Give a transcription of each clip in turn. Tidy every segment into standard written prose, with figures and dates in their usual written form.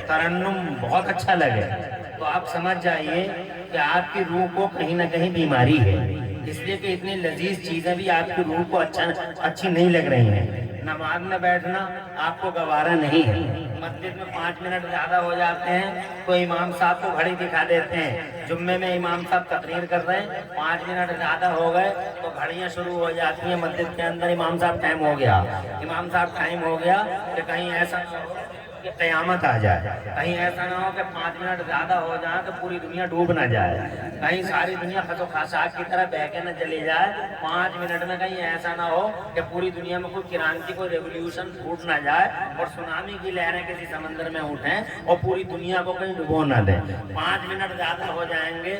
ترنم بہت اچھا لگے تو آپ سمجھ جائیے کہ آپ کی روح کو کہیں نہ کہیں بیماری ہے، اس لیے کہ اتنی لذیذ چیزیں بھی آپ کی روح کو اچھی نہیں لگ رہی ہیں۔ نماز میں بیٹھنا آپ کو گوارا نہیں ہے، مسجد میں 5 منٹ زیادہ ہو جاتے ہیں تو امام صاحب کو گھڑی دکھا دیتے ہیں، جمعے میں امام صاحب تقریر کر رہے ہیں 5 منٹ زیادہ ہو گئے تو گھڑیاں شروع ہو جاتی ہیں مسجد کے اندر، امام صاحب ٹائم ہو گیا، امام صاحب ٹائم ہو گیا، کہ کہیں ایسا نہ ہو کہ قیامت آ جائے، کہیں ایسا نہ ہو کہ 5 منٹ زیادہ ہو جائے تو پوری دنیا ڈوب نہ جائے، کہیں ساری دنیا خس و خاشاک کی طرح بہہ کے نہ چلی جائے، 5 منٹ میں کہیں ایسا نہ ہو کہ پوری دنیا میں کوئی کرانتی کوئی ریولیوشن پھوٹ نہ جائے اور سونامی کی لہریں کسی سمندر میں اٹھیں اور پوری دنیا کو کہیں ڈبو نہ دیں۔ 5 منٹ زیادہ ہو جائیں گے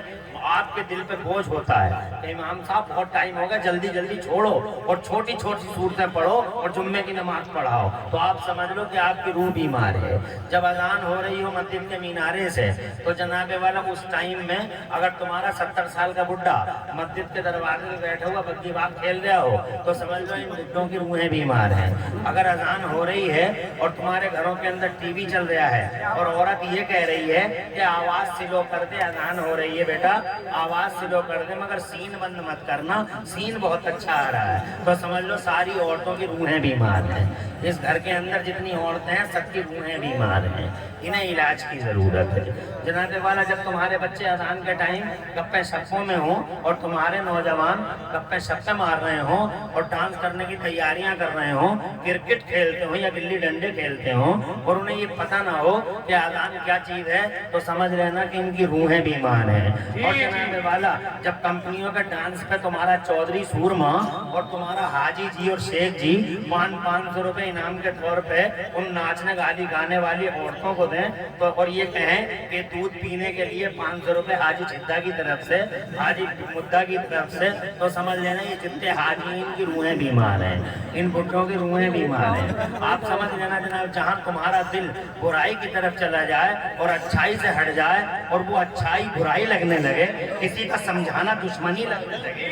آپ کے دل پہ بوجھ ہوتا ہے کہ امام صاحب بہت ٹائم ہو گیا، جلدی جلدی چھوڑو اور چھوٹی چھوٹی صورتیں پڑھو اور جمعے کی نماز پڑھاؤ، تو آپ سمجھ لو کہ آپ کی روح بیمار ہے۔ جب اذان ہو رہی ہو مسجد کے مینارے سے تو جناب والا اس ٹائم میں اگر تمہارا 70 سال کا بڈھا مسجد کے دروازے میں بیٹھا ہوا بگی باغ کھیل رہا ہو تو سمجھ لو ان بڈھوں کی روحیں بیمار ہیں۔ اگر اذان ہو رہی ہے اور تمہارے گھروں کے اندر ٹی وی چل رہا ہے اور عورت یہ کہہ رہی ہے کہ آواز سلو کر دے، اذان ہو رہی ہے بیٹا آواز سلو کر دے مگر سین بند مت کرنا، سین بہت اچھا آ رہا ہے، تو سمجھ لو ساری عورتوں کی روحیں بیمار ہیں۔ اس گھر کے اندر جتنی عورتیں ہیں سب کی روحیں بیمار ہیں، انہیں علاج کی ضرورت ہے۔ جناب والا جب تمہارے بچے اذان کے ٹائم گپے شپوں میں ہوں اور تمہارے نوجوان گپے شپے مار رہے ہوں اور ڈانس کرنے کی تیاریاں کر رہے ہوں، کرکٹ کھیلتے ہوں یا گلی ڈنڈے کھیلتے ہوں اور انہیں یہ پتہ نہ ہو کہ اذان کیا چیز ہے تو سمجھ لینا کہ ان کی روحیں بیمار ہیں۔ اور جناب والا جب کمپنیوں کے ڈانس پہ تمہارا چودھری سورما اور تمہارا حاجی جی اور شیخ جی 500 روپے انعام کے طور پہ ان ناچنے گانے والی عورتوں کو دیں تو اور یہ کہیں کہ دودھ پینے کے لیے 500 روپے حاجی چھدا کی طرف سے حاجی مدہ کی طرف سے، تو سمجھ لینا یہ جتنے حاجی ان کی روحیں بیمار ہیں، ان بڈھوں کی روحیں بیمار ہیں۔ آپ سمجھ لینا جناب جہاں تمہارا دل برائی کی طرف چلا جائے اور اچھائی سے ہٹ جائے اور وہ اچھائی برائی لگنے لگے، کسی کا سمجھانا دشمنی لگنے لگے۔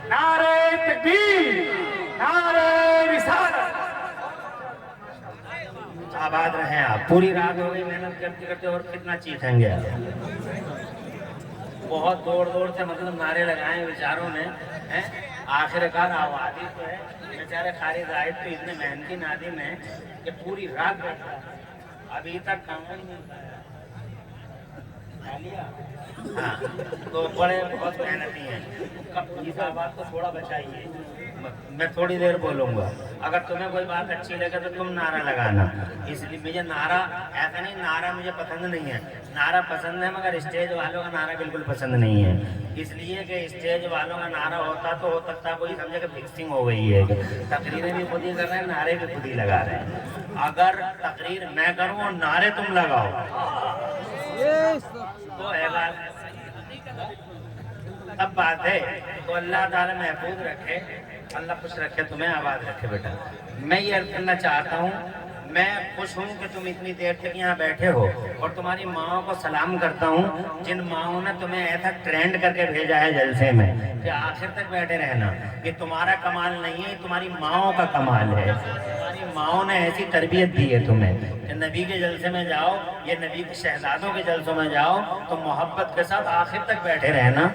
نعرہ تکبیر، نعرہ رسالت۔ آباد رہیں آپ، پوری رات ہو گئی محنت کرتے کرتے اور کتنا چیخیں گے آپ، بہت دور دور سے مطلب نعرے لگائے بیچاروں نے، آخر کار آواز ہی تو ہے، بیچارے خالد زاہد تو اتنے محنتی نادم ہیں کہ پوری رات بیٹھا ابھی تک کھانا ہی نہیں کھایا۔ ہاں تو بڑے بہت محنتی ہیں، اس آواز کو تھوڑا بچائیے، میں تھوڑی دیر بولوں گا، اگر تمہیں کوئی بات اچھی لگے تو تم نعرہ لگانا، اس لیے مجھے نعرہ ایسا نہیں، نعرہ مجھے پسند نہیں ہے، نعرہ پسند ہے مگر اسٹیج والوں کا نعرہ بالکل پسند نہیں ہے، اس لیے کہ اسٹیج والوں کا نعرہ ہوتا تو ہو سکتا کوئی سمجھے کہ فکسنگ ہو گئی ہے، تقریریں بھی خود ہی کر رہے ہیں نعرے بھی خود ہی لگا رہے ہیں، اگر تقریر میں کروں اور نعرے تم لگاؤ تو ہے بات، اب بات ہے تو اللہ تعالیٰ محفوظ رکھے، اللہ خوش رکھے، تمہیں آباد رکھے بیٹا۔ میں یہ عرض کرنا چاہتا ہوں، میں خوش ہوں کہ تم اتنی دیر تک یہاں بیٹھے ہو اور تمہاری ماؤں کو سلام کرتا ہوں جن ماؤں نے تمہیں ایسا ٹرینڈ کر کے بھیجا ہے جلسے میں کہ آخر تک بیٹھے رہنا، یہ تمہارا کمال نہیں ہے، یہ تمہاری ماؤں کا کمال ہے، تمہاری ماؤں نے ایسی تربیت دی ہے تمہیں کہ نبی کے جلسے میں جاؤ، یہ نبی کے شہزادوں کے جلسوں میں جاؤ تو محبت کے ساتھ آخر تک بیٹھے رہنا،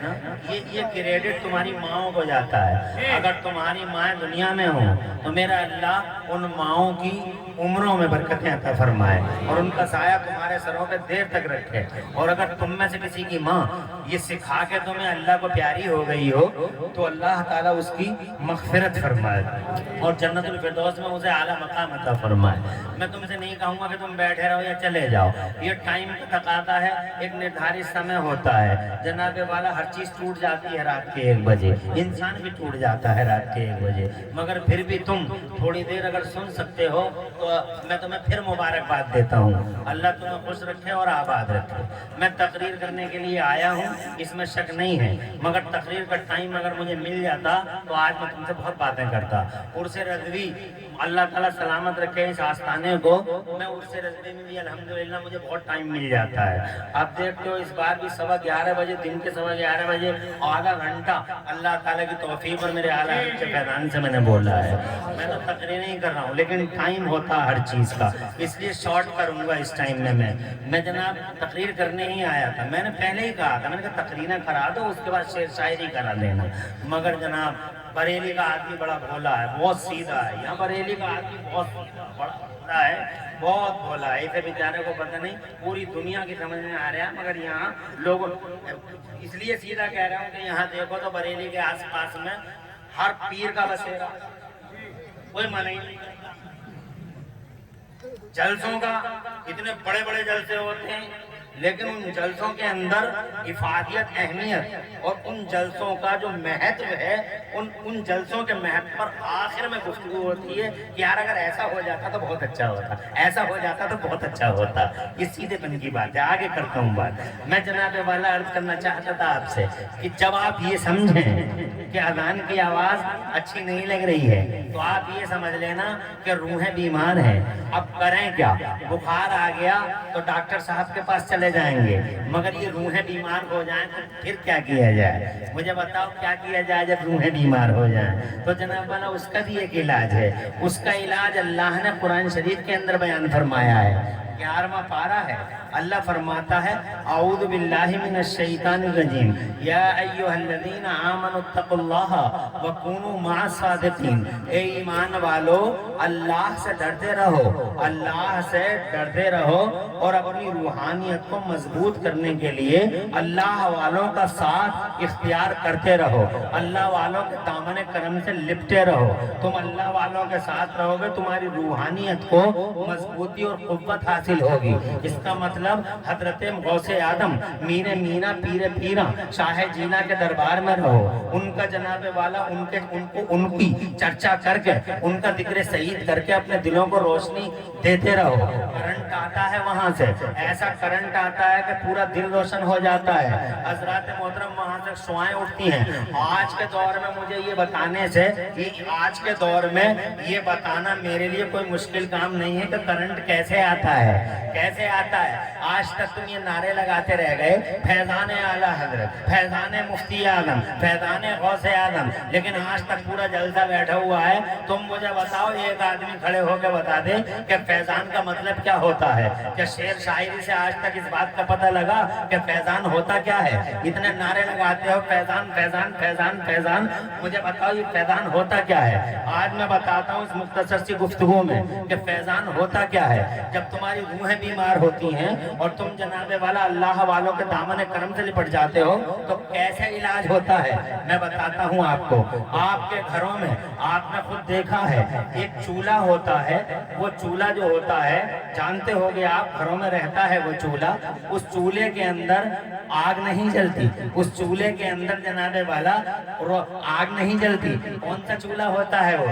یہ کریڈٹ تمہاری ماؤں کو جاتا ہے۔ اگر تمہاری مائیں دنیا میں ہوں تو میرا اللہ ان ماؤں کی عمروں میں برکتیں عطا فرمائے اور ان کا سایہ تمہارے سروں پہ دیر تک رکھے، اور اگر تم میں سے کسی کی ماں یہ سکھا کے تمہیں اللہ کو پیاری ہو گئی ہو تو اللہ تعالیٰ اس کی مغفرت فرمائے اور جنت الفردوس میں اسے اعلیٰ مقام عطا فرمائے۔ میں تم سے نہیں کہوں گا کہ تم بیٹھے رہو یا چلے جاؤ، یہ ٹائم کا تقاضا ہے، ایک نردھارت سمے ہوتا ہے، جناب والا ہر چیز ٹوٹ جاتی ہے رات کے 1 بجے، انسان بھی ٹوٹ جاتا ہے رات کے 1 بجے، مگر پھر بھی تم تھوڑی دیر اگر سن سکتے ہو تو میں تمہیں پھر مبارکباد دیتا ہوں، اللہ تمہیں خوش رکھے اور آباد رکھے۔ میں تقریر کرنے کے لیے آیا ہوں، اس میں شک نہیں ہے، مگر تقریر کا ٹائم اگر مجھے مل جاتا تو آج میں تم سے بہت باتیں کرتا۔ عرس رضوی अल्लाह ताला सलामत रखे इस आस्थाने को। मैं उससे रस्ते में भी अल्हम्दुलिल्लाह मुझे बहुत टाइम मिल जाता है। आप देखते हो इस बार भी 11:15 बजे, दिन के 11:15 बजे आधा घंटा अल्लाह ताला की तौफीक पर मेरे आला हज़रत के फैज़ान से मैंने बोला है। मैं तो तकरीर नहीं कर रहा हूँ, लेकिन टाइम होता हर चीज़ का, इसलिए शॉर्ट करूँगा इस टाइम में। मैं जनाब तकरीर करने ही आया था। मैंने पहले ही कहा था, मैंने कहा तकरीरें करा दो, उसके बाद शेर शायरी करा लेना। मगर जनाब बरेली का आदमी बड़ा भोला है, बहुत सीधा है। यहाँ बरेली का आदमी बहुत सीधा, बड़ा भोला है, बहुत भोला है। इसे बेचारे को पता नहीं पूरी दुनिया की समझ में आ रहा है, मगर यहाँ लोग इसलिए सीधा कह रहा हूँ कि यहाँ देखो तो बरेली के आसपास में हर पीर का बसेरा, कोई मना ही नहीं करता। जलसों का इतने बड़े बड़े जलसे होते हैं, लेकिन उन जलसों के अंदर इफादियत, अहमियत और उन जलसों का जो महत्व है, उन जलसों के महत्व पर आखिर में गुफ्तगू होती है कि यार अगर ऐसा हो जाता तो बहुत अच्छा होता, ऐसा हो जाता तो बहुत अच्छा होता। ये सीधेपन की बात है। आगे करता हूँ बात। मैं जनाब वाला अर्ज करना चाहता था आपसे कि जब आप ये समझें कि अजान की आवाज़ अच्छी नहीं लग रही है, तो आप ये समझ लेना कि रूहें बीमार हैं। अब करें क्या? बुखार आ गया तो डॉक्टर साहब के पास चले जाएंगे, मगर ये रूहें बीमार हो जाएं तो फिर क्या किया जाए? मुझे बताओ क्या किया जाए जब रूहें बीमार हो जाएं? तो जनाब वाला उसका भी एक इलाज है। उसका इलाज अल्लाह ने कुरान शरीफ के अंदर बयान फरमाया है। 11वां पारा है, अल्लाह फरमाता है औज़ु बिल्लाहि मिनश शैतानिर रजीम, या अय्युहल्लज़ीना आमनुत्तकुल्लाह व कूनू मअस सादिकीन। ए ईमान वालो, अल्लाह से डरते रहो, अल्लाह से डरते रहो और अपनी रूहानियत को मजबूत करने के लिए अल्लाह वालों का साथ इख्तियार करते रहो, अल्लाह वालों के दामन करम से लिपटे रहो। तुम अल्लाह वालों के साथ रहोगे, तुम्हारी रूहानियत को मजबूती और कुव्वत हासिल होगी। इसका मतलब हजरत गौसे आदम, मीरे मीना, पीरे पीरा, शाह जीना के दरबार में रहो, उनका जनाब वाला उनकी चर्चा करके, उनका जिक्र सईद करके अपने दिलों को रोशनी देते रहो। करंट आता है वहां से, ऐसा करंट आता है कि पूरा दिल रोशन हो जाता है। हजरत मोहतरम वहां से शुआएं उठती हैं। आज के दौर में मुझे ये बताने से, आज के दौर में ये बताना मेरे लिए कोई मुश्किल काम नहीं है कि करंट कैसे आता है, कैसे आता है। आज तक तुम ये नारे लगाते रह गए, फैजान आला हजरत, फैजान मुफ्ती आजम, फैजान गौसे आजम, लेकिन आज तक पूरा जलसा बैठा हुआ है। तुम मुझे बताओ, एक आदमी खड़े होकर बता दे कि फैजान का मतलब क्या होता है? क्या शेर शायरी से आज तक इस बात का पता लगा कि फैजान होता क्या है? इतने नारे लगाते हो फैजान फैजान फैजान फैजान, मुझे बताओ ये फैजान होता क्या है? आज मैं बताता हूँ इस मुख्तसर सी गुफ्तगू में कि फैजान होता क्या है। जब तुम्हारी रूहें बीमार होती हैं और तुम जनाबे वाला अल्लाह वालों के दामन करम से लिपट जाते हो, तो कैसे इलाज होता है मैं बताता हूँ आपको। आपके घरों में आपने खुद देखा है, एक चूल्हा होता है। वो चूल्हा जो होता है, जानते होगे आप, घरों में रहता है वो चूल्हा। उस चूल्हे के अंदर आग नहीं जलती, उस चूल्हे के अंदर जनाबे वाला आग नहीं जलती। कौन सा चूल्हा होता है वो?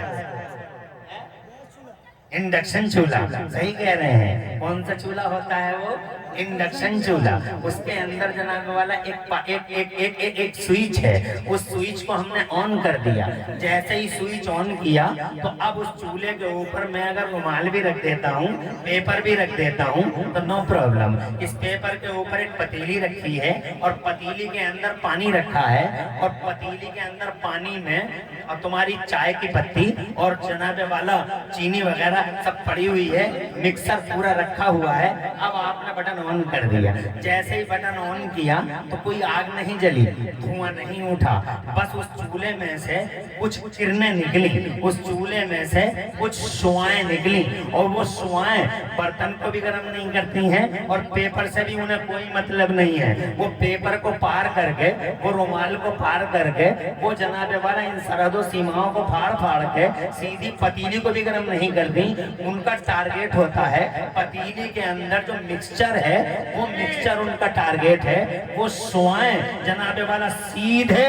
इंडक्शन चूल्हा। सही कह रहे हैं। कौन सा चूल्हा होता है वो? इंडक्शन चूल्हा। उसके अंदर जनाब वाला एक स्विच है। उस स्विच को हमने ऑन कर दिया। जैसे ही स्विच ऑन किया तो अब उस चूल्हे के ऊपर मैं अगर रुमाल भी रख देता हूँ, पेपर भी रख देता हूँ, तो नो प्रॉब्लम। इस पेपर के ऊपर एक पतीली रखी है और पतीली के अंदर पानी रखा है और पतीली के अंदर पानी में और तुम्हारी चाय की पत्ती और जनाबे वाला चीनी वगैरह सब पड़ी हुई है, मिक्सर पूरा रखा हुआ है। अब आपने बटन ऑन कर दिया। जैसे ही बटन ऑन किया तो कोई आग नहीं जली, धुआं नहीं उठा, बस उस चूल्हे में से कुछ किरणें निकली, उस चूल्हे में से कुछ शुआएं निकली और वो शुआएं बर्तन को भी गर्म नहीं करती हैं और पेपर से भी उन्हें कोई मतलब नहीं है। वो पेपर को पार करके, वो रुमाल को पार करके, वो जनाबे वाला इन सरहदों सीमाओं को फाड़ फाड़ के सीधी पतीली को भी गर्म नहीं करती। उनका टारगेट होता है पतीली के अंदर जो मिक्सचर है, वो मिक्सचर उनका टारगेट है। वो शुआएं जनाबे वाला सीधे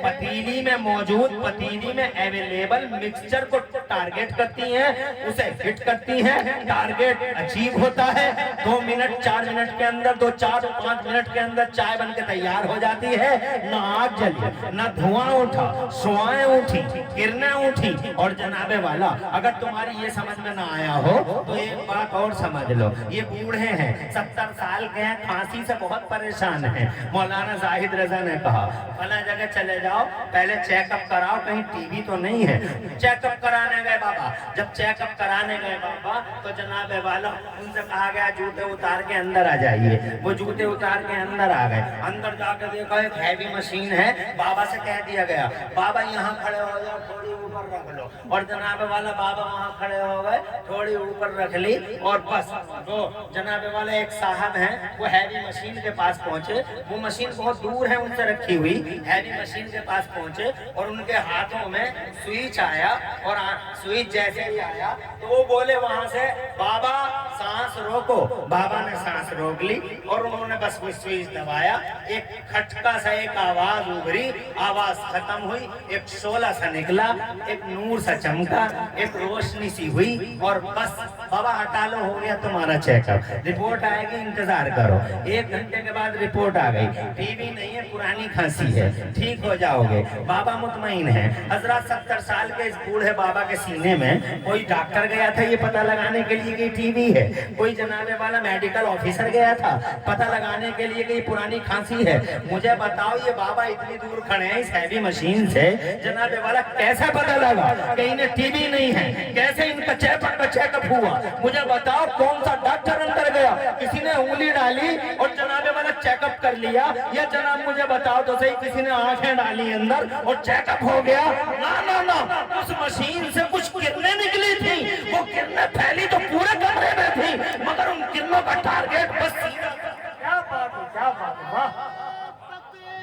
पतीली में मौजूद, पतीली में अवेलेबल मिक्सचर को टारगेट करती हैं, उसे हिट करती हैं, टारगेट अचीव होता है। 2 मिनट 4 मिनट के अंदर, 2 4 5 मिनट के अंदर चाय बन के तैयार हो जाती है। ना आग जली, ना धुआं उठा, शुआएं उठी, किरणें उठी। और जनाबे वाला, अगर तुम्हारी ये समझ में ना आया हो तो एक बात और समझ लो, ये बूढ़े हैं, 70 साल के हैं, फांसी से बहुत परेशान हैं। मौलाना जाहिद रजा ने कहा फला जगह चले जाओ, पहले चेकअप कराओ कहीं टीबी तो नहीं है। चेकअप कराने गए बाबा, जब चेकअप कराने गए बाबा तो जनाबे वाला उनसे कहा गया जूते उतार के अंदर आ जाइए। वो जूते उतार के अंदर आ गए। अंदर जाकर देखा एक हैवी मशीन है। बाबा से कह दिया गया बाबा यहाँ खड़े हो जाओ, थोड़ी ऊपर रख लो। और जनाबे वाला बाबा वहाँ खड़े हो गए, थोड़ी ऊपर रख ली और बस। तो जनाबे वाले एक साहब हैं, वो हैवी मशीन के पास पहुंचे। वो मशीन बहुत दूर है उनसे रखी हुई, हैवी मशीन के पास पहुंचे और उनके हाथों में स्विच आया। और स्विच जैसे ही आया तो वो बोले वहां से बाबा सांस रोको। बाबा ने सांस रोक ली और उन्होंने बस वो स्विच दबाया। एक खटका सा एक आवाज उभरी, आवाज खत्म हुई, एक शोला सा निकला, एक नूर सा चमका, एक रोशनी सी हुई और बस बाबा हटा लो, हो गया तुम्हारा चेकअप। रिपोर्ट आएगी, इंतजार करो। 1 घंटे के बाद रिपोर्ट आ गई, टीबी नहीं है, पुरानी खांसी है, ठीक हो जाओगे। बाबा मुतमईन है। हजरत 70 साल के इस बूढ़े बाबा के सीने में कोई डॉक्टर गया था ये पता लगाने के लिए कि टीबी है, कोई जनाबे वाला मेडिकल ऑफिसर गया था पता लगाने के लिए कि पुरानी खांसी है। मुझे बताओ ये बाबा इतनी दूर खड़े हैं इस हैवी मशीन से, जनाबे वाला कैसे पता लगा कि इन्हें टीबी नहीं है? कैसे इनका चेकअप हुआ? मुझे बताओ कौन सा डॉक्टर अंदर गया, किसी ने उंगली डाली और जनाबे वाला चेकअप कर लिया? या जनाब मुझे बताओ तो सही, किसी ने आंखें डाली अंदर और चेकअप हो गया? ना ना ना, उस मशीन से कुछ किरणें निकली थी, वो किरणें फैली तो पूरे कमरे में थी, मगर उन किरणों का टारगेट बस। क्या बात है, क्या बात है, वाह,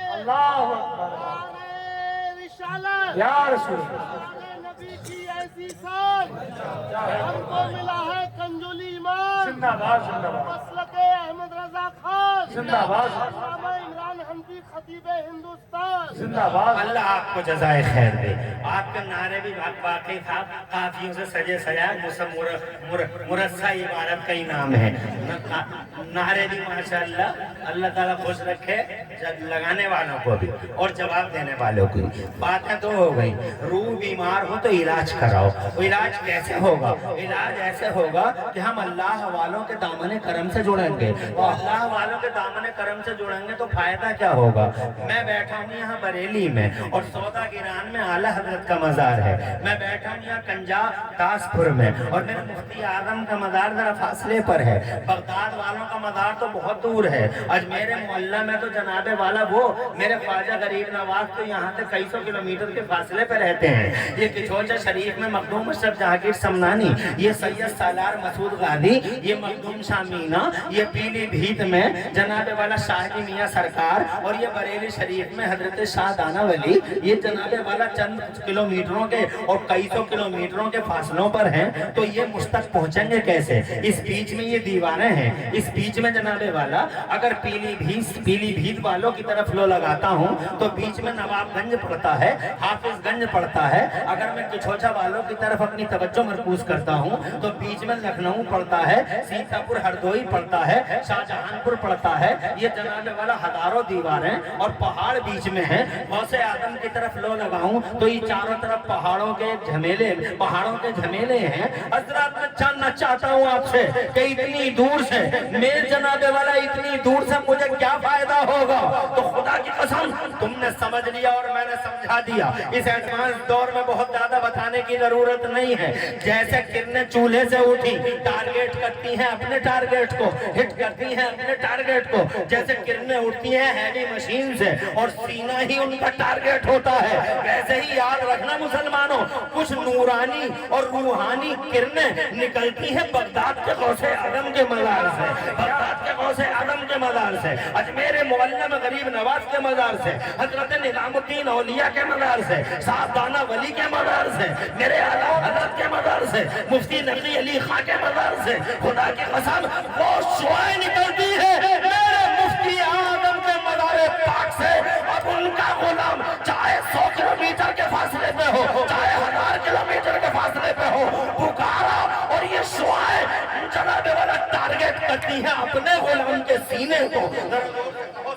अल्लाह अकबर, या रसूल नबी की ऐसी शान हमको मिला है कंजुल ईमान। जिंदाबाद जिंदाबाद, मसलके अहमद रजा खान जिंदाबाद शामा इमरान हम्दी खतीब हिंदुस्तान जिंदाबाद। अल्लाह आपको जज़ाए खैर दे। आपके नारे भी वाकई था, काफियों से सजे सजाए, जो सब मुरस्सा इबारत का ही नाम है। नारे भी माशाअल्लाह, अल्लाह ताला खुश रखे लगाने वालों को भी और जवाब देने वालों को भी। बातें तो हो गई, रूह बीमार हो तो इलाज कराओ। वो इलाज कैसे होगा? इलाज ऐसे होगा कि हम अल्लाह वालों के दामन करम से जुड़ेंगे। और अल्लाह वालों के दामन करम से जुड़ेंगे तो फायदा क्या होगा? मैं बैठा हूँ यहाँ बरेली में और सौदा गिरान में आला हजरत का मजार है। मैं बैठा हूँ यहाँ कंजा दासपुर में और मेरे मुफ्ती आजम का मजार जरा फासले पर है। बगदाद वालों का मजार तो बहुत दूर है। आज मेरे मोहल्ला में तो जनाबे वाला वो मेरे ख्वाजा गरीब नवाज तो यहाँ से कई सौ किलोमीटर के फासले पे रहते हैं। ये किचौचा शरीफ में मखदूम अशरफ जहांगीर समनानी, ये सैयद सालार मसूद गादी, ये मखदूम शामीना, ये पीलीभीत में जनाबे वाला शाहजी मियाँ सरकार और ये बरेली शरीफ में हजरत शाह दाना वली, ये जनाबे वाला चंद किलोमीटरों के और कई सौ किलोमीटरों के फासलों पर हैं। तो ये मुझ तक पहुंचेंगे कैसे? इस बीच में ये दीवारें हैं, इस बीच में जनाबे वाला अगर पीलीभीत वालों की तरफ लो लगाता हूँ तो बीच में नवाबगंज पड़ता है, हाफिजगंज पड़ता है। अगर मैं किछोचा वालों की तरफ अपनी तवज्जो मरकूज करता हूँ तो बीच में लखनऊ पड़ता है, सीतापुर हरदोई पड़ता है, शाहजहानपुर पड़ता है। ये जनाबे वाला हजारों दीवारें और पहाड़ बीच में है। गौसे आदम की तरफ लो लगाऊं तो ये चारों तरफ पहाड़ों के झमेले हैं। हजरत मैं जानना चाहता हूँ आपसे कि इतनी दूर से मेरे जनाबे वाला, इतनी दूर से मुझे क्या फायदा होगा? तो खुदा की कसम तुमने समझ लिया और मैंने समझा दिया। इस एडवांस दौर में बहुत ज्यादा बताने की जरूरत नहीं है। जैसे किरणें चूल्हे से उठी टारगेट करती हैं अपने टारगेट को, हिट करती हैं अपने टारगेट को, जैसे किरणें उठती हैं हैवी मशीन से और सीना ही उनका टारगेट होता है, वैसे ही याद रखना मुसलमानों, कुछ नूरानी और रूहानी किरणें निकलती हैं बगदाद के गौसे आदम के मजार से, बगदाद के गौसे आदम के मजार से, अजमेर मोहल्ला में गरीब नवाज के मजार से, हजरत निजामुद्दीन औलिया के मजार से, साहब दाना वली के मजार से, मेरे आला हजरत के मजार से, मुफ्ती नकी अली खां के मजार से। खुदा की कसम वो शुआएं निकलती है मेरे मुफ्ती आदम के मजार पाक से। अब उनका गुलाम चाहे فاصلے پہ ہو، چاہے 1000 کلومیٹر کے فاصلے پہ ہو، پکارا اور یہ شعائیں جناب والا ٹارگٹ کرتی ہیں اپنے غلام کے سینے کو.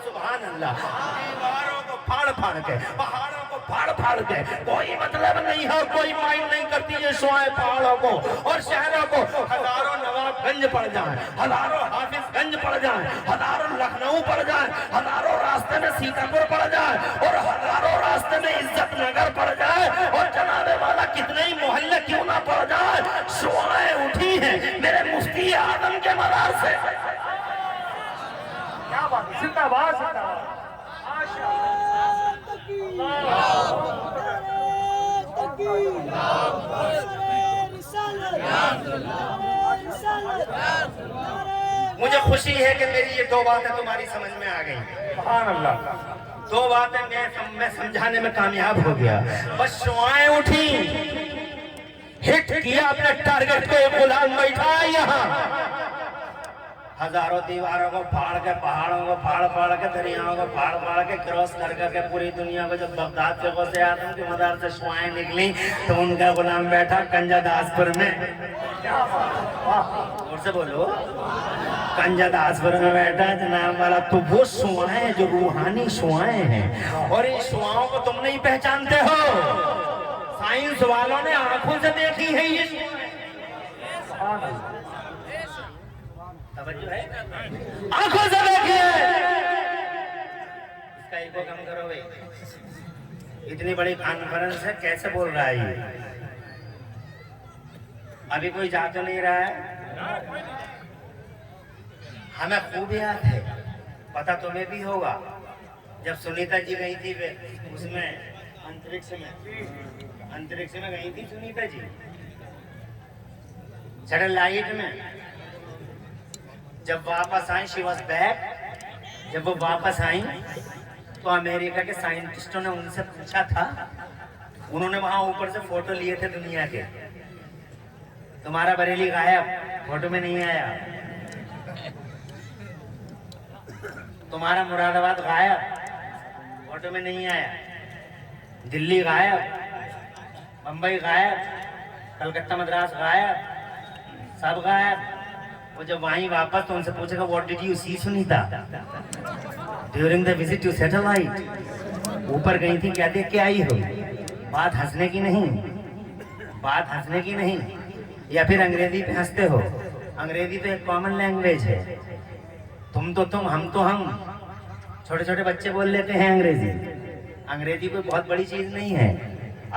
سبحان اللہ. دیواروں کو پھاڑ پھاڑ کے، پہاڑوں کو پھاڑ پھاڑ کے، کوئی مطلب نہیں ہے، کوئی مائنڈ نہیں کرتی یہ شعائیں پہاڑوں کو اور شہروں کو. ہزاروں نواب گنج پڑ جائیں، ہزاروں حافظ گنج پڑ جائیں، ہزاروں لکھنؤ پڑ جائیں، ہزاروں راستے میں سیتاپور پڑ جائیں اور ہزاروں راستے میں عزت نگر پڑ جائے اور جناب والا کتنے ہی محلے کیوں نہ پڑ جائے، شعائیں اٹھی ہیں میرے مفتی اعظم کے مزار سے. کیا بات ہے، زندہ باد زندہ باد. مجھے خوشی ہے کہ میری یہ 2 باتیں تمہاری سمجھ میں آ گئی. سبحان اللہ. 2 باتیں میں سمجھانے میں کامیاب ہو گیا. بس شعائیں اٹھی، ہٹ کیا اپنے ٹارگٹ کو، ایک غلام بیٹھا یہاں. ہزاروں دیواروں کو پھاڑ کے، پہاڑوں کو پھاڑ پھاڑ کے، دریاؤں کو پھاڑ پھاڑ کے، کراس کر کر کے پوری دنیا کو. جب بغداد کے غوث اعظم کے مزار سے شعائیں نکلی تو ان کا غلام بیٹھا کنجا داس پور میں. اور سے بولو، کنجا داس پور میں بیٹھا جناب والا. تو وہ شعائیں جو روحانی شعائیں ہیں، اور ان شعاؤں کو تم نہیں پہچانتے ہو. سائنس والوں نے آنکھوں سے دیکھی ہے یہ شعائیں. توجہ ہے، آنکھوں سے دیکھیے. اس کا ایک کم کرو بھائی. اتنی بڑی کانفرنس ہے، کیسے بول رہا ہے یہ؟ ابھی کوئی جا تو نہیں رہا ہے؟ ہمیں خوب یاد ہے، پتہ تمہیں بھی ہوگا، جب سنیتا جی گئی تھی اس میں انترکش میں گئی تھی سنیتا جی سیٹلائٹ میں. جب واپس آئیں، شی واز بیک. جب وہ واپس آئیں تو امریکہ کے سائنٹسٹوں نے ان سے پوچھا تھا، انہوں نے وہاں اوپر سے فوٹو لیے تھے دنیا کے. تمہارا بریلی غائب، فوٹو میں نہیں آیا. تمہارا مراد آباد غائب، فوٹو میں نہیں آیا. دلی غائب، بمبئی غائب، کلکتہ مدراس غائب، سب غائب. وہ جب وہیں واپس تو ان سے پوچھے گا what did you see Sunita during the visit to satellite. اوپر گئی تھی، کیا دیکھ کے آئی ہو؟ بات ہنسنے کی نہیں، بات ہنسنے کی نہیں. یا پھر انگریزی پہ ہنستے ہو؟ انگریزی تو ایک کامن لینگویج ہے. تم تو تم، ہم تو ہم. چھوٹے چھوٹے بچے بول لیتے ہیں انگریزی. انگریزی کوئی بہت بڑی چیز نہیں ہے.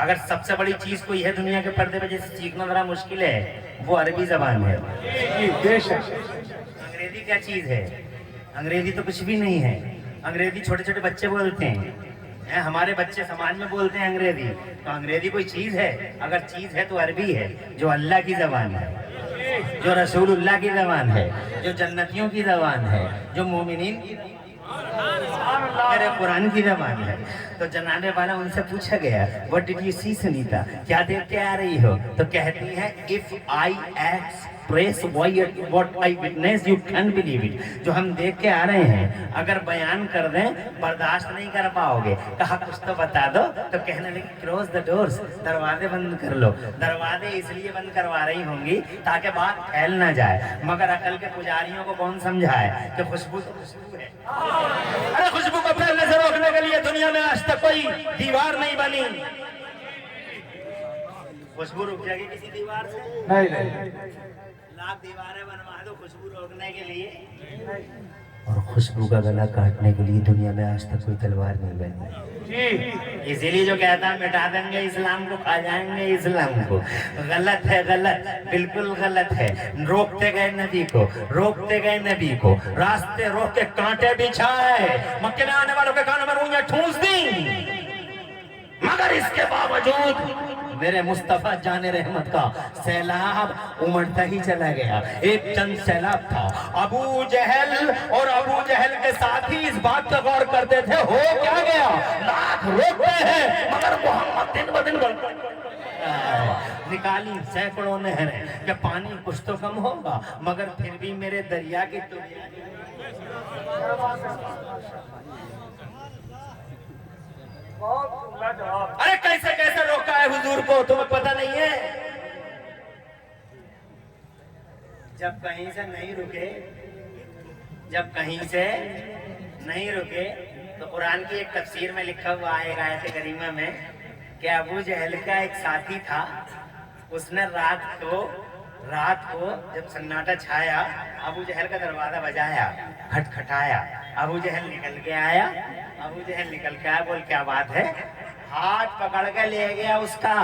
اگر سب سے بڑی چیز کوئی ہے دنیا کے پردے پہ جیسے سیکھنا ذرا مشکل ہے، وہ عربی زبان ہے. انگریزی کیا چیز ہے؟ انگریزی تو کچھ بھی نہیں ہے. انگریزی چھوٹے چھوٹے بچے بولتے ہیں، ہمارے بچے سماج میں بولتے ہیں انگریزی. تو انگریزی کوئی چیز ہے؟ اگر چیز ہے تو عربی ہے، جو اللہ کی زبان ہے، جو رسول اللہ کی زبان ہے، جو جنتیوں کی زبان ہے، جو مومنین کی میرے قرآن کی زبان ہے. تو جناب والا ان سے پوچھا گیا what did you see Sunita, کیا دیکھ کے آ رہی ہو؟ تو کہتی ہے if I express what I witness you can't believe it. جو ہم دیکھ کے آ رہے ہیں اگر بیان کر دیں برداشت نہیں کر پاؤ گے. کہا کچھ تو بتا دو. تو کہنے لگی close the doors، دروازے بند کر لو. دروازے اس لیے بند کروا رہی ہوں گی تاکہ بات پھیل نہ جائے. مگر عقل کے پجاریوں کو کون سمجھائے کہ خوشبو تو خوشبو ہے. ارے خوشبو کو پھیلنے سے روکنے کے لیے دنیا میں آج تک کوئی دیوار نہیں بنی. خوشبو رک جائے گی کسی دیوار سے؟ نہیں. لاکھ دیواریں بنوا دو خوشبو روکنے کے لیے، اور خوشبو کا گلا کاٹنے کے لیے دنیا میں آج تک کوئی تلوار نہیں بنی. اسی لیے جو کہتا ہے مٹا دیں گے اسلام کو، کھا جائیں گے اسلام کو، غلط ہے، غلط، بالکل غلط ہے. روکتے گئے نبی کو، روکتے گئے نبی کو، راستے روک کے کانٹے بچھائے، مکے میں آنے والوں کے کانوں میں روئیاں ٹھونس دی. مگر اس کے باوجود میرے مصطفیٰ جان رحمت کا سیلاب امڑتا ہی چلا گیا. ایک چند سیلاب تھا. ابو جہل اور ابو جہل کے ساتھی اس بات کا غور کرتے تھے ہو کیا گیا. لاکھ روکتے ہیں مگر محمد دن بدن نکالی سینکڑوں نہریں کہ پانی کچھ تو کم ہوگا، مگر پھر بھی میرے دریا کی تو ارے کیسے کیسے है हुजूर को, तुम्हें पता नहीं है? जब कहीं से नहीं रुके तो कुरान की एक तफसीर में लिखा हुआ है एक आयत करीमा में कि अबू जहल का एक साथी था, उसने रात को जब सन्नाटा छाया, अबू जहल का दरवाजा बजाया, खटखटाया, अबू जहल निकल के आया, बोल क्या बात है? हाथ पकड़ के ले गया उसका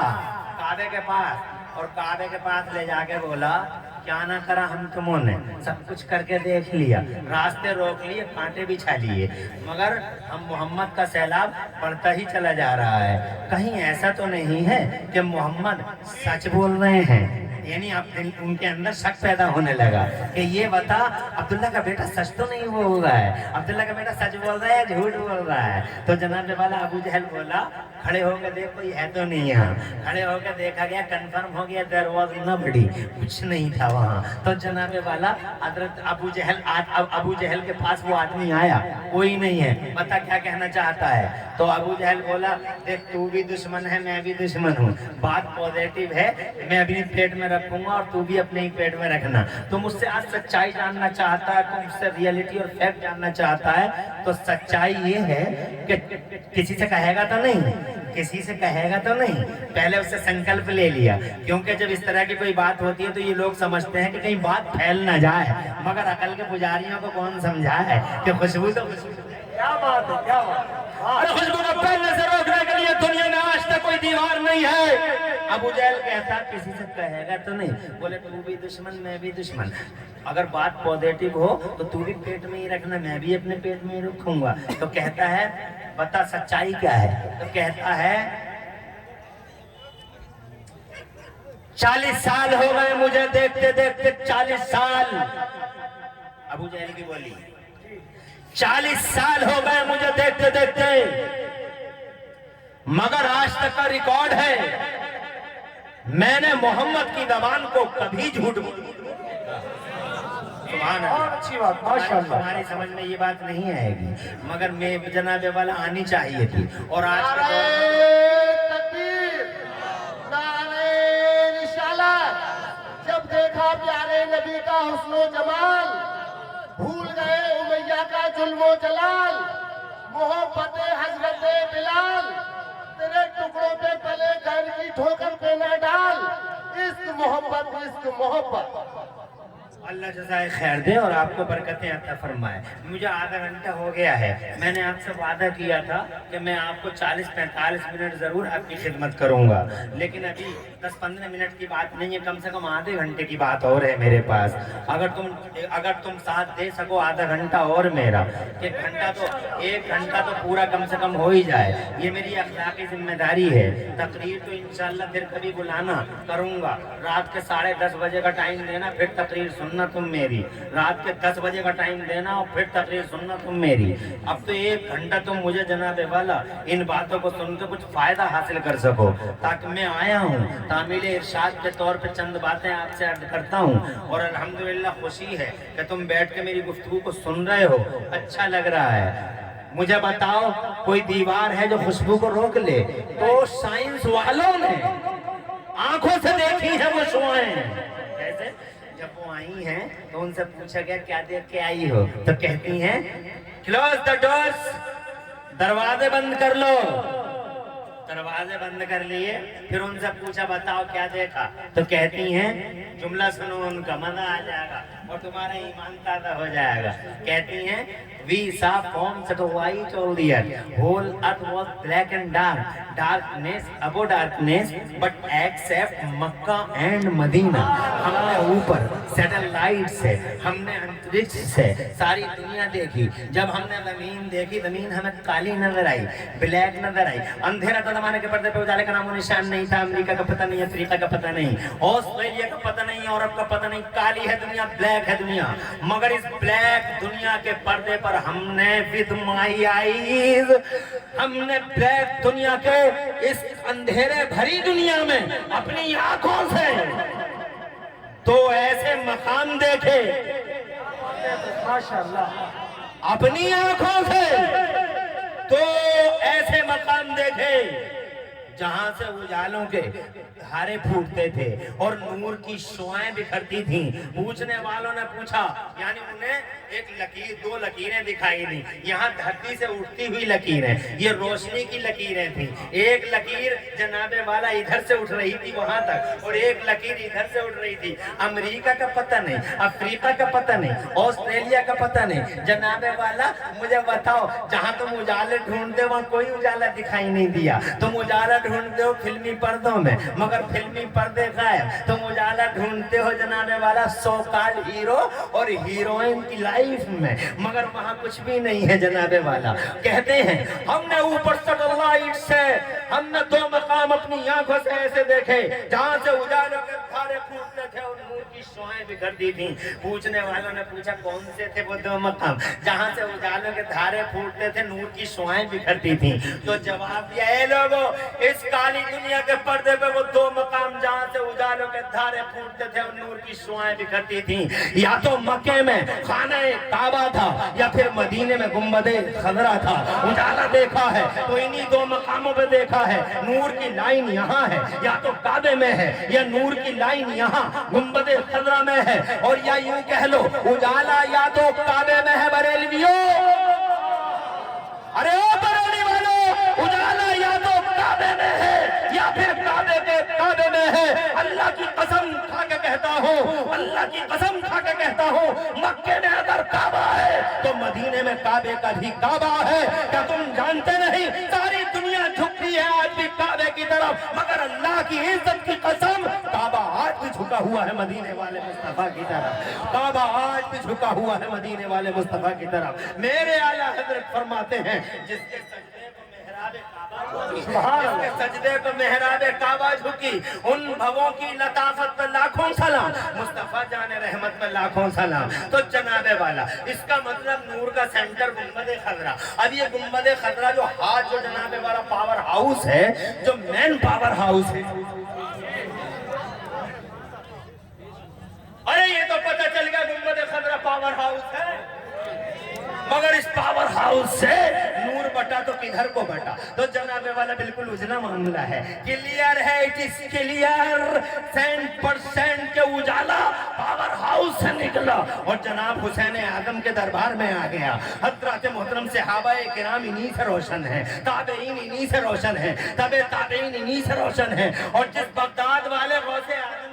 काबे के पास, और काबे के पास ले जाके बोला क्या ना करा हम तुमों ने, सब कुछ करके देख लिया, रास्ते रोक लिए, कांटे बिछा लिए, मगर हम मोहम्मद का सैलाब बढ़ता ही चला जा रहा है। कहीं ऐसा तो नहीं है कि मोहम्मद सच बोल रहे हैं? यानी अब उनके अंदर शक पैदा होने लगा कि ये बता अब्दुल्ला का बेटा सच तो नहीं बोल रहा है, अब्दुल्ला का बेटा सच बोल रहा है या झूठ बोल रहा है? तो जनाब वाला अबू जहल बोला खड़े होकर देख कोई है तो नहीं यहाँ। खड़े होकर देखा गया, कंफर्म हो गया देयर वाज नबडी, कुछ नहीं था वहाँ। तो जनाब वाला हजरत अबू जहल के पास वो आदमी आया, कोई नहीं है, बता क्या कहना चाहता है? तो अबू जहल बोला देख तू भी दुश्मन है, मैं भी दुश्मन हूँ, बात पॉजिटिव है, मैं अपनी पेट में रखूंगा और तू भी अपने ही पेट में रखना। तो मुझसे आज सच्चाई जानना चाहता है, तो मुझसे रियलिटी और फैक्ट जानना चाहता है, तो सच्चाई ये है कि किसी से कहेगा तो नहीं, पहले उससे संकल्प ले लिया, क्योंकि जब इस तरह की कोई बात होती है तो ये लोग समझते हैं कि कहीं बात फैल ना जाए, मगर अकल के पुजारियों को कौन समझा है कि खुशबू तो क्या बात है, क्या बात है। अरे खुशबू को फैलने से रोकने के लिए दुनिया में आज तक कोई दीवार नहीं है। अबू जहल कहता किसी से कहेगा तो नहीं, बोले तू भी दुश्मन मैं भी दुश्मन, अगर बात पॉजिटिव हो तो तू भी पेट में ही रखना, मैं भी अपने पेट में ही रखूंगा। तो कहता है बता सच्चाई क्या है? तो कहता है 40 साल हो गए मुझे देखते देखते, 40 साल। अबू जहल की बोली 40 साल हो गए मुझे देखते देखते, मगर आज तक का रिकॉर्ड है मैंने मोहम्मद की जबान को कभी झूठ बहुत अच्छी बात, माशाअल्लाह। हमारी समझ में ये बात नहीं आएगी, मगर मैं जनाबे वाला आनी चाहिए थी। और आज के दौर में तकबीर, नारे रिसालत, जब देखा प्यारे नबी का हुस्नो जमाल, भूल गए उमैया का जुल्मो जलाल, मोहब्बत हजरत बिलाल, तेरे टुकड़ों पे पले जान की ठोकर पे न डाल, इश्क मोहब्बत। अल्लाह जज़ाए खैर दे और आपको बरकतें अता फरमाए। मुझे आधा घंटा हो गया है, मैंने आपसे वादा किया था कि मैं आपको 40-45 मिनट ज़रूर आपकी खिदमत करूंगा, लेकिन अभी 10-15 मिनट की बात नहीं है, कम से कम आधे घंटे की बात और है मेरे पास। अगर तुम साथ दे सको आधा घंटा और मेरा, एक घंटा तो पूरा कम से कम हो ही जाए, ये मेरी अखलाकी जिम्मेदारी है। तकरीर तो इंशाअल्लाह फिर कभी बुलाना करूंगा, रात के 10:30 बजे का टाइम देना, फिर तकरीर सुनना तुम मेरी, रात के 10 बजे का टाइम देना और फिर तकरीर सुनना तुम मेरी। अब तो 1 घंटा तुम मुझे जनाबे वाला इन बातों को सुन के कुछ फायदा हासिल कर सको, ताकि मैं आया हूँ तामील इरशाद के तौर पे चंद बातें आपसे अर्ज करता हूँ। और अल्हम्दुलिल्लाह खुशी है कि तुम बैठ के मेरी गुफ्तगू को सुन रहे हो, अच्छा लग रहा है। मुझे बताओ कोई दीवार है जो खुशबू को रोक ले? तो साइंस वालों ने आंखों से देखी है वो शुआएं। कैसे? जब वो आई हैं तो उनसे पूछा गया क्या देख के आई हो, तो कहती हैं क्लोज द डोर्स, दरवाजे बंद कर लो। दरवाजे बंद कर लिए, फिर उनसे पूछा बताओ क्या देखा, तो कहती हैं जुमला सुनो उनका, मजा आ जाएगा और तुम्हारा ईमान ताजा हो जाएगा। कहती हैं we saw forms that were white all the earth, whole earth was black and darkness above darkness, but except Mecca and Medina. हमने ऊपर सैटेलाइट से, हमने अंतरिक्ष से सारी दुनिया देखी। जब हमने जमीन देखी, जमीन हमें काली नजर आई, ब्लैक नजर आई, अंधेरा था जमाने के पर्दे पे, उजाले का नामो निशान नहीं था। अमेरिका का पता नहीं, अफ्रीका का पता नहीं, ऑस्ट्रेलिया का पता नहीं, यूरोप का पता नहीं, काली है दुनिया, ब्लैक है दुनिया। मगर इस ब्लैक दुनिया के पर्दे पर हमने विद माई आईज, हमने ब्लैक दुनिया के इस अंधेरे भरी दुनिया में अपनी आंखों से तो ऐसे मकाम देखे, माशाअल्लाह, अपनी आंखों से तो ऐसे मकाम देखे जहां से उजालों के धारे फूटते थे और नूर की शुआएं बिखरती थीं। पूछने वालों ने पूछा, यानी उन्हें एक लकीर, दो लकीरें दिखाई दी। यहाँ धरती से उठती हुई लकीरें, ये रोशनी की लकीरें थी। एक लकीर जनाबे वाला इधर से उठ रही थी वहां तक, और एक लकीर इधर से उठ रही थी। अमेरिका का पता नहीं, अफ्रीका का पता नहीं, ऑस्ट्रेलिया का पता नहीं। जनाबे वाला मुझे बताओ, जहां तुम उजाले ढूंढते वहां कोई उजाला दिखाई नहीं दिया। तुम उजाला ढूंढते हो फिल्मी पर्दों में, मगर फिल्मी पर्दे गायब। तुम उजाला ढूंढते हो जनाबे वाला सो कॉल्ड हीरो और हीरोइन की लाइफ में, मगर वहां कुछ भी नहीं है जनाबे वाला। कहते हैं हमने ऊपर सैटेलाइट से हमने 2 मकाम अपनी आंखों से ऐसे देखे जहां से उजालों के धारे फूटते थे और नूर की शुआएं बिखरती थी। पूछने वालों ने पूछा कौन से थे वो 2 मकाम जहां से उजालों के धारे फूटते थे, नूर की शुआएं बिखरती थी? तो जवाब दिया, ए लोगों, इस काली दुनिया के पर्दे पे वो 2 मकाम जहां से उजालों के धारे फूटते थे और नूर की शुआएं बिखरती थी, या तो मक्के में खाने काबा था या फिर मदीने में गुंबदे खजरा था। उजाला देखा है तो इन्हीं 2 मकामों पे देखा है। नूर की लाइन यहाँ है, या तो काबे में है, या नूर की लाइन यहाँ गुंबदे खजरा में है, और या यूं कह लो उजाला या तो काबे में है बरेलवियों, अरे ओ बरेली वालों, उजाला या तो काबे में है या फिर काबे के काबे में है। अल्लाह की कसम खा के कहता हूँ, अल्लाह की कसम खा के कहता हूँ, मक्के में अगर काबा है तो मदीने में काबे का भी काबा है। क्या तुम जानते नहीं, सारी दुनिया झुकती है आज भी काबे की तरफ, मगर अल्लाह की इज्जत की कसम, काबा आज भी झुका हुआ है मदीने वाले मुस्तफा की तरफ। काबा आज भी झुका हुआ है मदीने वाले मुस्तफा की तरफ। मेरे आला हजरत फरमाते हैं, जिसके सजदे को मेहराब काबा झुकी, जिसके सजदे को मेहराब काबा झुकी, उन भवों की लताफत पर लाखों सलाम, मुस्तफा जाने रहमत पर लाखों सलाम। तो जनाबे वाला, इसका मतलब नूर का सेंटर गुंबदे खजरा। अब ये गुंबदे खजरा जो हाथ, जो जनाबे वाला पावर हाउस है, जो मेन पावर हाउस है, अरे ये तो पता चल गया गुंबदे खजरा पावर हाउस है, मगर इस पावर हाउस से नूर बटा तो किधर को बटा? तो जनाबे वाला बिल्कुल उजला मामला है, क्लियर है, इट इज क्लियर, 100% के उजाला पावर हाउस से निकला और जनाब हुसैन आदम के दरबार में आ गया। हजरत मोहतरम सहाबाए किराम इन्हीं से रोशन है, ताबईन इन्हीं से रोशन है, तबे ताबईन इन्हीं से रोशन है। और जिस बगदाद वाले गौसे आदम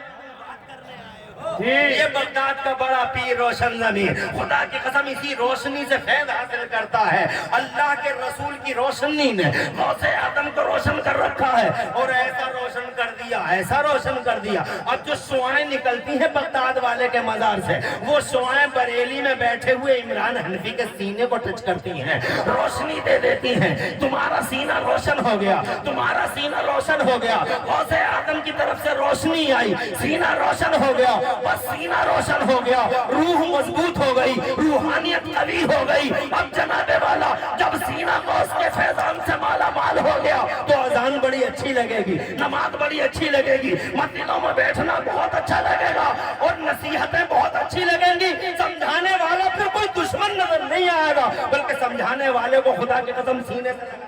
ये बगदाद का बड़ा पीर रोशन ज़मीर, खुदा की कसम इसी रोशनी से फैज़ हासिल करता है। अल्लाह के रसूल की रोशनी ने गौसे आदम को रोशन कर रखा है, और ऐसा रोशन कर दिया, ऐसा रोशन कर दिया। अब जो शुआएं निकलती हैं बगदाद वाले के मजार से, वो शुआएं बरेली में बैठे हुए इमरान हनफी के सीने को टच करती हैं, रोशनी दे देती हैं। तुम्हारा सीना रोशन हो गया, तुम्हारा सीना रोशन हो गया। गौसे आदम की तरफ से रोशनी आई, सीना रोशन हो गया, बस सीना रोशन हो गया, रूह मजबूत हो गई, रूहानियत कवी हो गई। अब जनाबे वाला जब सीना गौस के फैजान से माला माल हो गया तो अजान बड़ी अच्छी लगेगी, नमाज बड़ी अच्छी लगेगी, मस्जिदों में बैठना बहुत अच्छा लगेगा, और नसीहतें बहुत अच्छी लगेंगी। समझाने वाला फिर कोई दुश्मन नजर नहीं आएगा, बल्कि समझाने वाले को खुदा की कसम सीने से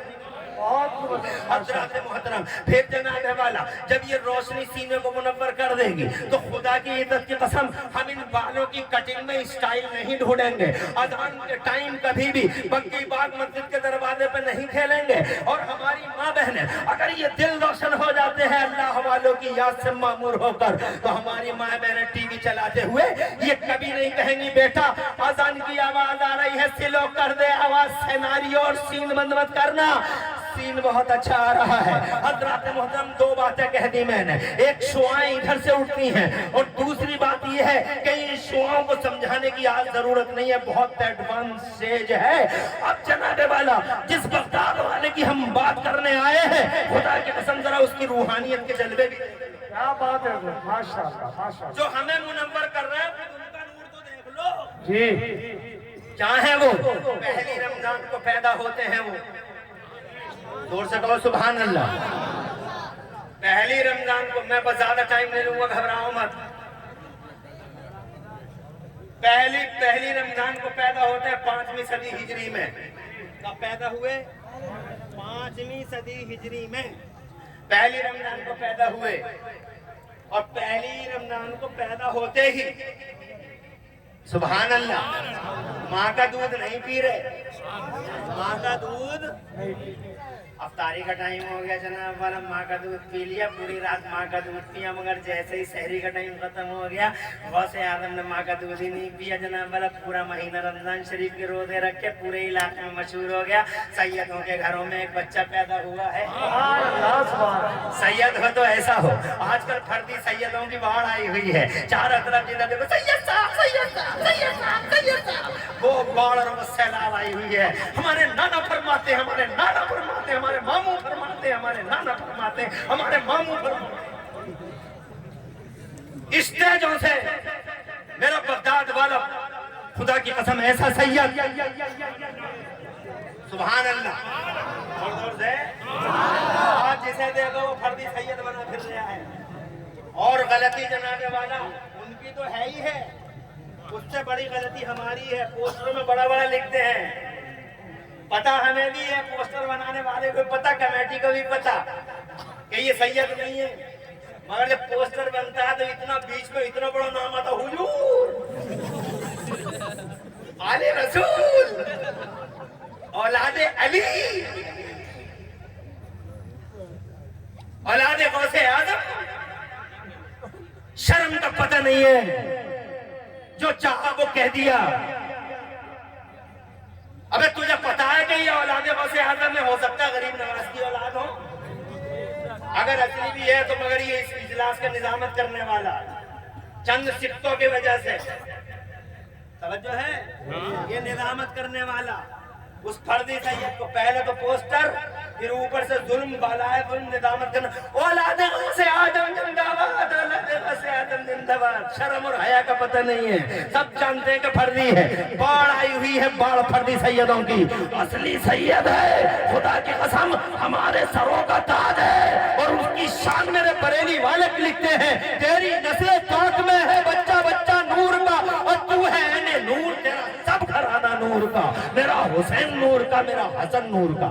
हज़रात मोहतरम। फिर जनाबे वाला जब ये रोशनी सीने को मुनव्वर कर देगी तो खुदा की इज्जत की कसम हम इन बालों की कटिंग में स्टाइल नहीं ढूंढेंगे। अजान के टाइम कभी भी बग्गी बाग मस्जिद के दरवाजे पे नहीं खेलेंगे। और हमारी माँ बहनें अगर ये दिल रोशन हो जाते हैं अल्लाह वालों की याद से मामूर होकर, तो हमारी माँ बहनें टीवी चलाते हुए ये कभी नहीं कहेंगी बेटा अजान की आवाज आ रही है, स्लो कर दे आवाज, सिनेरियो और सीन बंद मत करना, सीन बहुत अच्छा आ रहा है। हज़रात मोहतरम 2 बातें कह दी मैंने, एक शुआएं इधर से उठती हैं, और दूसरी बात यह है कि इन शुआओं को समझाने की आज जरूरत नहीं है, बहुत एडवांस स्टेज है। अब जनाबे वाला जिस बगदाद वाले की हम बात करने आए हैं, खुदा की कसम जरा उसकी रूहानियत के जलवे भी, क्या बात है, माशाअल्लाह माशाअल्लाह, जो हमें मुनव्वर कर रहे हैं उनका नूर तो देख लो जी। क्या है वो? पहली रमजान को पैदा होते हैं वो, जोर से कहो सुभान अल्लाह। पहली रमजान को, मैं बस ज्यादा टाइम नहीं लूंगा, घबराओ मत। पहली रमजान को पैदा होते हैं 5वीं सदी हिजरी में। कब पैदा हुए? 5वीं सदी हिजरी में। पहली रमजान को पैदा हुए और पहली रमजान को पैदा होते ही सुभान अल्लाह माँ का दूध नहीं पी रहे, माँ का दूध अफ्तारी का टाइम हो गया जनाब वाला, माँ का दूध पी लिया, पूरी रात माँ का दूध पिया, मगर जैसे ही सहरी का टाइम खत्म हो गया गौसे आदम ने माँ का दूध ही नहीं पिया जनाब वाला। पूरा महीना रमजान शरीफ के रोजे रख के पूरे इलाके में मशहूर हो गया। सैयदों के घरों में एक बच्चा पैदा हुआ है। सैयद हो तो ऐसा हो। आजकल फर्दी सैयदों की बाढ़ आई हुई है, चारों तरफ जिधर देखो सैयद साहब सैयद साहब सैयद साहब सैयद साहब, वो बाढ़ और सैलाब आई हुई है। हमारे नाना फरमाते, हमारे नाना फरमाते, हमारे मामू फरमाते, हमारे नाना फरमाते, हमारे मामू फरमाते। स्टेजों से मेरा बगदाद वाला खुदा की कसम ऐसा सैयद सुभान अल्लाह जोर से आज जिसे देखो वो फर्दी सैयद बना फिर रहा है। और गलती जनाने वाला उनकी तो है ही है, उससे बड़ी गलती हमारी है। पोस्टर में बड़ा बड़ा लिखते हैं, पता हमें भी है, पोस्टर बनाने वाले को पता, कमेटी को भी पता कि ये सैयद नहीं है, मगर जब पोस्टर बनता है तो इतना बीच में इतना बड़ा नाम आता, हुजूर आले रसूल औलादे अली औलादे गौसे आदम। शर्म का पता नहीं है, जो चाहा वो कह दिया। अबे तुझे पता है कि ये औलादे गौसे आदम में हो सकता है गरीब नवाज की औलाद हो? अगर असली भी है तो मगर ये इस इजलास का निजामत करने वाला चंद सिक्कों की वजह से, तवज्जो है, ये निजामत करने वाला उस फर्दी सैयद को पहले तो पोस्टर, फिर ऊपर से जुल्म वाला है, जुल्म निजामत करना। औलादे से आदम जिंदाबाद, औलादे से आदम जिंदाबाद। शर्म और हया का पता नहीं है, सब जानते हैं कि फर्दी है। बाढ़ आई हुई है, बाढ़ फर्दी सैयदों की। असली सैयद है खुदा की कसम हमारे सरों का ताज है, और उसकी शान मेरे बरेली वाले लिखते हैं, तेरी नस्ल पाक में है बच्चा बच्चा नूर का, और तू है नूर, तेरा सब घराना नूर का, मेरा हुसैन नूर का, मेरा हसन नूर का।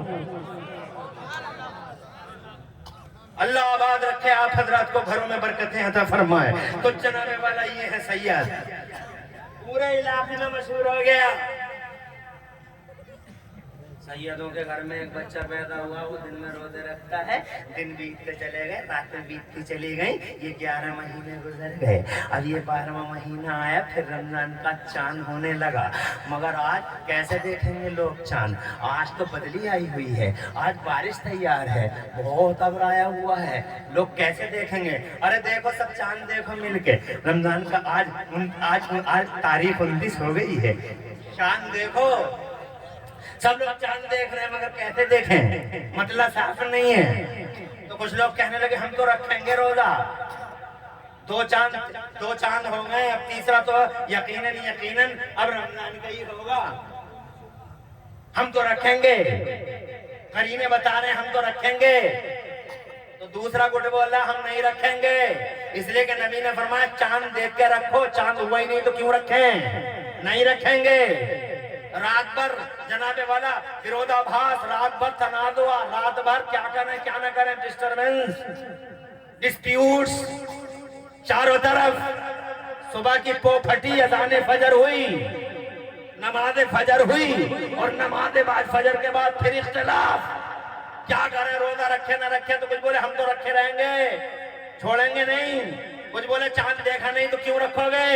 अल्लाह आबाद रखे आप हजरात को, घरों में बरकतें अता फरमाए। तो जनाबे वाला ये है सैयद, पूरे इलाके में मशहूर हो गया। सैयदों के घर में एक बच्चा पैदा हुआ, वो दिन में रोजे रखता है, दिन बीतते चले गए, रातें बीतती चली गई, ये 11 महीने गुजर गए। अब ये 12वां महीना आया, फिर रमजान का चांद होने लगा। मगर आज कैसे देखेंगे लोग चांद? आज तो बदली आई हुई है, आज बारिश तैयार है, बहुत अब्र आया हुआ है, लोग कैसे देखेंगे? अरे देखो सब चांद देखो मिलके, रमजान का आज तारीख 29 हो गई है, चांद देखो, सब लोग चांद देख रहे हैं, मगर कैसे देखें? मतलब साफ नहीं है। तो कुछ लोग कहने लगे हम तो रखेंगे रोजा, दो चांद हो गए, अब तीसरा तो यकीनन अब रमजान का ही होगा, हम तो रखेंगे, करीने बता रहे हैं हम तो रखेंगे। तो दूसरा गुट बोला हम नहीं रखेंगे, इसलिए कि नबी ने फरमाया चांद देख के रखो, चांद हुआ ही नहीं तो क्यों रखें? नहीं रखेंगे। रात भर जनाबे वाला विरोधाभास, रात भर तनाज़ुआ, रात भर क्या करें क्या न करें, डिस्टर्बेंस, डिस्प्यूट्स चारों तरफ। सुबह की पो फटी, अज़ान फजर हुई, नमाज फजर हुई, और नमाज बाद फजर के बाद फिर इख्तिलाफ, क्या करें, रोजा रखे ना रखे? तो कुछ बोले हम तो रखे रहेंगे, छोड़ेंगे नहीं, कुछ बोले चांद देखा नहीं तो क्यों रखोगे?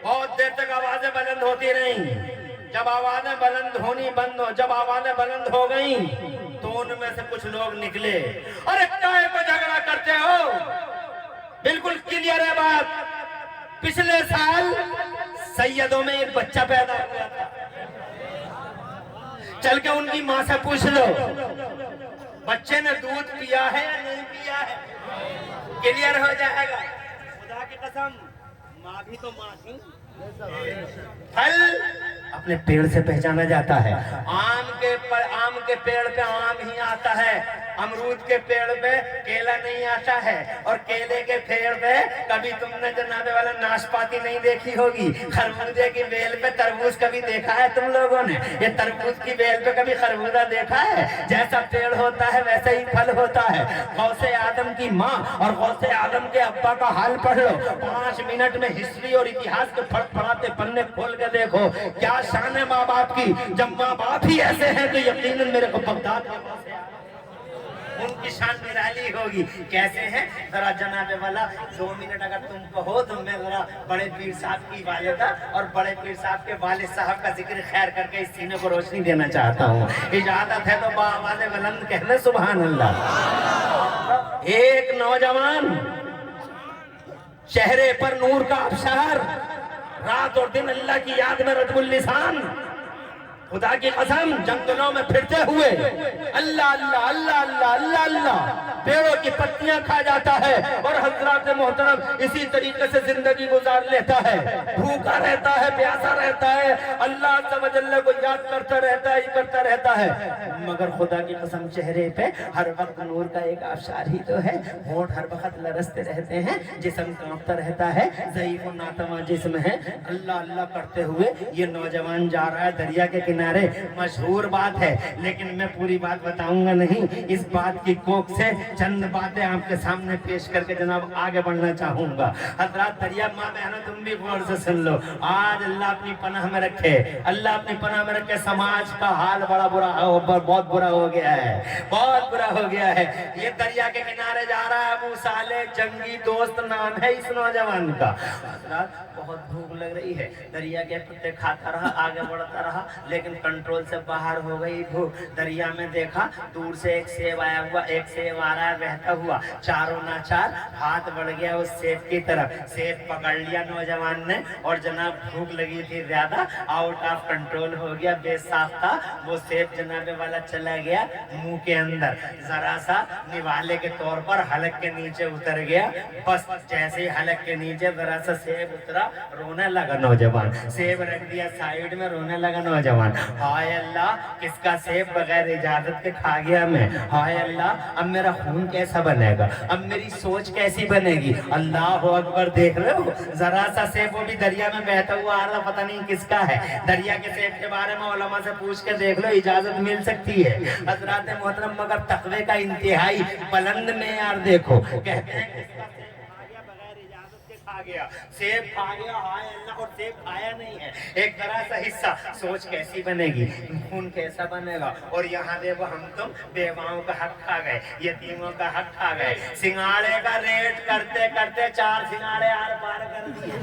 बहुत देर तक आवाजें बुलंद होती रहीं। जब आवाजें बुलंद होनी बंद हो, जब आवाजें बुलंद हो गई तो उनमें से कुछ लोग निकले, अरे काहे को झगड़ा करते हो? बिल्कुल क्लियर है बात, पिछले साल सैयदों में एक बच्चा पैदा हुआ था, चल के उनकी माँ से पूछ लो बच्चे ने दूध पिया है या नहीं पिया है, क्लियर हो जाएगा। खुदा की कसम माँ भी तो माँ थी। फल अपने पेड़ से पहचाना जाता है। आम के पेड़ पे आम ही आता है, अमरूद के पेड़ पे केला नहीं आता है, और केले के पेड़ पे कभी तुमने जनाबे वाला नाशपाती नहीं देखी होगी। खरबूजे की बेल पे तरबूज कभी देखा है तुम लोगों ने? ये तरबूज की बेल पे कभी खरबूजा देखा है? जैसा पेड़ होता है वैसे ही फल होता है। गौसे आदम की माँ और गौसे आदम के अब्बा का हाल पढ़ लो, 5 मिनट में हिस्ट्री और इतिहास के फड़फड़ाते पन्ने खोल के देखो, क्या शान है माँ बाप की। जब माँ बाप ही ऐसे हैं तो यकीनन मेरे को बगदाद के गौसे आदम उनकी शान निराली होगी। कैसे हैं जरा जनाबे वाला 2 मिनट अगर तुम कहो तो मैं जरा बड़े पीर साहब की वालिदा और बड़े पीर साहब के वालिद साहब का जिक्र खैर करके इस सीने को रोशनी देना चाहता हूँ। इजाजत है तो बाआवाज़े बुलंद कहना सुभान अल्लाह। एक नौजवान चेहरे पर नूर का अबशार, रात और दिन अल्लाह की याद में रतबुल लिसान, खुदा की कसम जंगलों में फिरते हुए अल्लाह अल्लाह अल्लाह अल्लाह अल्लाह अल्लाह पेड़ों की पत्तियां खा जाता है और हजरात मोहतरम इसी तरीके से जिंदगी गुजार लेता है। भूखा रहता है, प्यासा रहता है, अल्लाह तवज्जो को याद करता रहता है, करता रहता है, मगर खुदा की कसम चेहरे पे हर वक्त नूर का एक आबशार ही तो है। होंठ हर वक्त लरसते रहते हैं, जिस्म कांपता रहता है, ज़ईफ़ और नातवा जिस्म है। अल्लाह अल्लाह करते हुए ये नौजवान जा रहा है दरिया के किनारे। मशहूर बात है लेकिन मैं पूरी बात बताऊंगा नहीं, इस बात की कोख से चंद बातें आपके सामने पेश करके जनाब आगे बढ़ना चाहूंगा। हजरात दरिया माँ बहनों तुम भी गौर से सुन लो, आज अल्लाह अपनी पनाह में रखे, अल्लाह अपनी पनाह में रखे। समाज का हाल बड़ा बुरा बहुत बुरा हो गया है, बहुत बुरा हो गया है। ये दरिया के किनारे जा रहा है अबू साले जंगी दोस्त नाम है इस नौजवान का। हजरात बहुत भूख लग रही है, दरिया के पत्ते खाता रहा, आगे बढ़ता रहा, लेकिन कंट्रोल से बाहर हो गई भूख। दरिया में देखा दूर से एक सेब आया हुआ, एक सेब आ रहा है बहता हुआ, चारों नाचार हाथ बढ़ गया उस सेब की तरफ, सेब पकड़ लिया नौजवान ने और जनाब भूख लगी थी ज्यादा, आउट ऑफ कंट्रोल हो गया, बेसाफ था वो सेब जनाबे वाला चला गया मुंह के अंदर, जरा सा निवाले के तौर पर हलक के नीचे उतर गया। बस जैसे ही हलक के नीचे जरा सा सेब उतरा, रोने लगा नौजवान, सेब रख दिया साइड में, रोने लगा नौजवान। हाय अल्लाह किसका सेब बगैर इजाजत के खा गया मैं, हाय अल्लाह अब मेरा खून कैसा बनेगा, अब मेरी सोच कैसी बनेगी। अल्लाह अकबर, देख रहे हो जरा सा सेब वो भी दरिया में बहता हुआ आ रहा, पता नहीं किसका है। दरिया के सेब के बारे में उलमा से पूछ के देख लो, इजाजत मिल सकती है हजरात मोहतरम, मगर तकवे का इंतहाई बुलंद में यार देखो, कहते हैं किसका खा गया, सेब खा गया, हाय अल्लाह, और सेब खाया नहीं है, एक तरह सा हिस्सा। सोच कैसी बनेगी, खून कैसा बनेगा। और यहाँ देखो हम तुम बेवाओं का हक खा गए, यतीमों का हक खा गए, सिंगाड़े का रेट करते करते 4 सिंगाड़े आर पार कर दिए,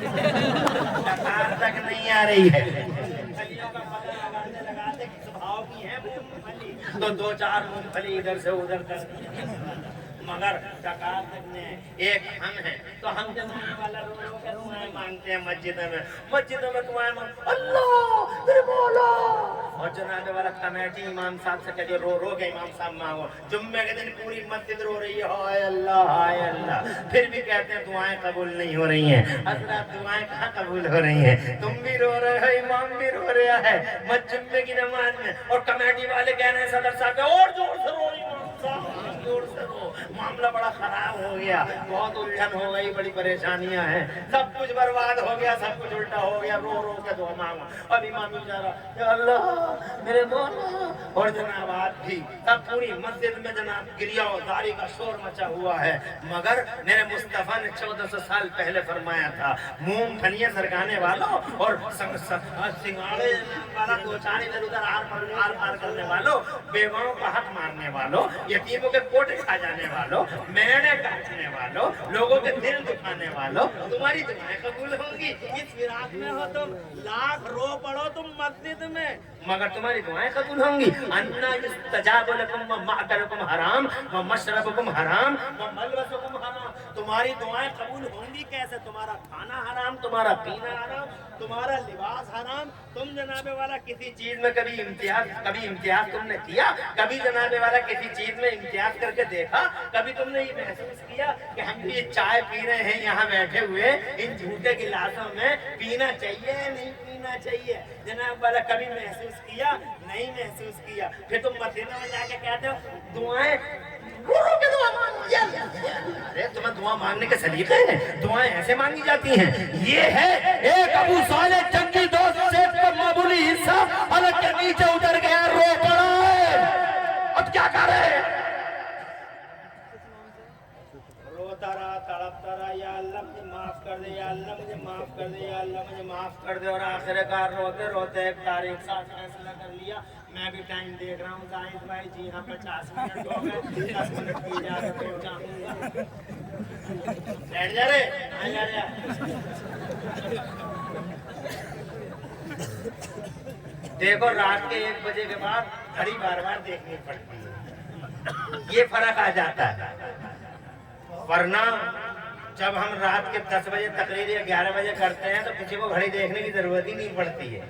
टकार तक नहीं आ रही है। मूंगफलियों का पता लगाते लगाते किस भाव की है मूंगफली, तो 2-4 मूंगफली इधर से उधर कर दी, मगर टकार तक ने। एक हम हैं तो हम जमाने वाला रो रो कर दुआएं मांगते हैं मस्जिदों में दुआएं मांग अल्लाह तेरे मौला, और जनाबे वाला कमेटी इमाम साहब से कहते रो रो के इमाम साहब मांगो, जुम्मे के दिन पूरी मस्जिद रो रही है हाय अल्लाह हाय अल्लाह, फिर भी कहते हैं दुआएं कबूल नहीं हो रही हैं। हज़रात दुआएं कहाँ कबूल हो रही हैं, तुम भी रो रहे हो, इमाम भी रो रहा है जुम्मे की नमाज में, और कमेटी वाले कह रहे हैं सदर साहब और जोर से रो, इमाम साहब जोर से रो। मामला बड़ा खराब हो गया, बहुत उलझन हो गई, बड़ी परेशानियां हैं, सब कुछ बर्बाद हो गया, सब कुछ उल्टा हो गया, रो रो के दुआ मांगो। अब इमाम बेचारा या अल्लाह मेरे मौला, और जनाब आज भी सब पूरी मस्जिद में जनाब गिरियादारी का शोर मचा हुआ है। मगर मेरे मुस्तफा ने 1400 साल पहले फरमाया था, मूंगफलियां सरकाने वालों और सिंगाड़े वाला 2-4 इधर उधर आर पार करने वालों, बेवाओं का हक मारने वालों, यतीमों के कोटे खा जाने वालों, मेढ़े काटने वालों, लोगों के दिल दुखाने वालों, तुम्हारी दुआएं कबूल होंगी। इस फिराक में हो तुम, लाख रो पड़ो तुम मस्जिद में, मगर तुम्हारी दुआएं कबूल होंगी। अन्ना युस्तजाबु लकुम व माअकुलुकुम हराम व मशरबुकुम हराम व मलबसुकुम हराम, तुम्हारी दुआएं कबूल होंगी कैसे, तुम्हारा खाना हराम, तुम्हारा पीना हराम, तुम्हारा लिबास हराम। तुम जनाबे वाला किसी चीज में कभी इम्तियाज तुमने किया, कभी जनाबे वाला किसी चीज में इम्तियाज करके देखा, कभी तुमने ये महसूस किया कि हम भी चाय पी रहे हैं यहाँ बैठे हुए इन झूठे गिलासों में, पीना चाहिए नहीं पीना चाहिए। जनाब वाला कभी महसूस किया? नहीं महसूस किया। फिर तुम मदीना में जाके कहते हो दुआएं गुरु की दुआ मांगी जाती है। अरे तुम्हें दुआ मांगने के सलीके हैं, दुआएं ऐसे मांगी जाती हैं। ये है एक अबू साले जंगी दोस्त से मामूली हिस्सा अलग के नीचे उतर गया, रो पड़ा है। अब क्या करे? रोता रहा, तड़पता रहा, या अल्लाह मुझे माफ कर दे, या अल्लाह मुझे माफ कर दे, या अल्लाह मुझे माफ कर दे। और आखिरकार रोते रोते एक तारीख साथ फैसला कर लिया। मैं भी टाइम देख रहा हूँ जाहिद भाई जी, हाँ 50 मिनट हो गए, 10 मिनट की इजाजत हो जाऊंगा। बैठ जा रे, जा रे। देखो रात के 1 बजे के बाद घड़ी बार बार देखनी पड़ती है, ये फर्क आ जाता है। वरना जब हम रात के 10 बजे तकरीर या 11 बजे करते हैं तो किसी को घड़ी देखने की जरूरत ही नहीं पड़ती है।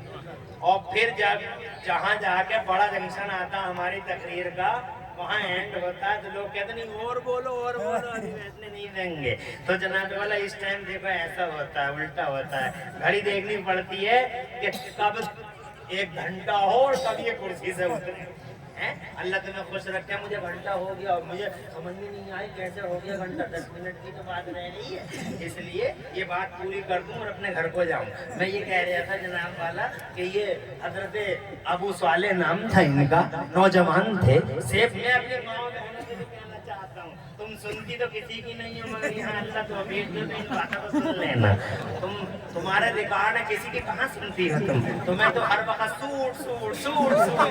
और फिर जब जहाँ जाके बड़ा जंक्शन आता हमारी तकरीर का, वहाँ एंड होता है तो लोग कहते नहीं और बोलो अभी बैठने नहीं देंगे। तो जनाब वाला इस टाइम देखो ऐसा होता है, उल्टा होता है। घड़ी देखनी पड़ती है कि कब 1 घंटा हो और कब ये कुर्सी से उतरे। अल्लाह तुम्हें खुश रखे। मुझे घंटा हो गया और मुझे समझ में नहीं आई कैसे हो गया घंटा, 10 मिनट की तो बात रह रही है, इसलिए ये बात पूरी कर दूं और अपने घर को जाऊं। मैं ये कह रहा था जनाब वाला कि ये हजरत अबू साले नाम था इनका, नौजवान थे। सिर्फ मैं अपने गाँव बहनों से भी कहना चाहता हूँ, तुम सुनती तो किसी की नहीं हो मगर यहाँ अल्लाह तो अभी इन बातों को सुन लेना। तुम्हारे रिकॉर्ड है, किसी की कहाँ सुनती हो तुम? तुम्हें तो हर वक्त suit suit suit suit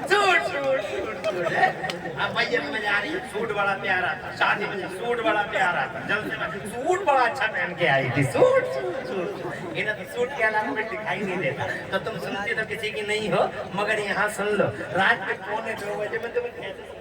suit suit है। अब मैयत में जा रही है, सूट बड़ा प्यारा था, शादी में सूट बड़ा प्यारा था, जलसे में सूट बड़ा अच्छा पहन के आई थी, सूट सूट सूट। इन्हें तो सूट के अलावा कुछ दिखाई नहीं देता। तो तुम सुनती तो किसी की नहीं हो मगर यहाँ सुन लो। रात के 1:45 बजे में तुम्हें कैसे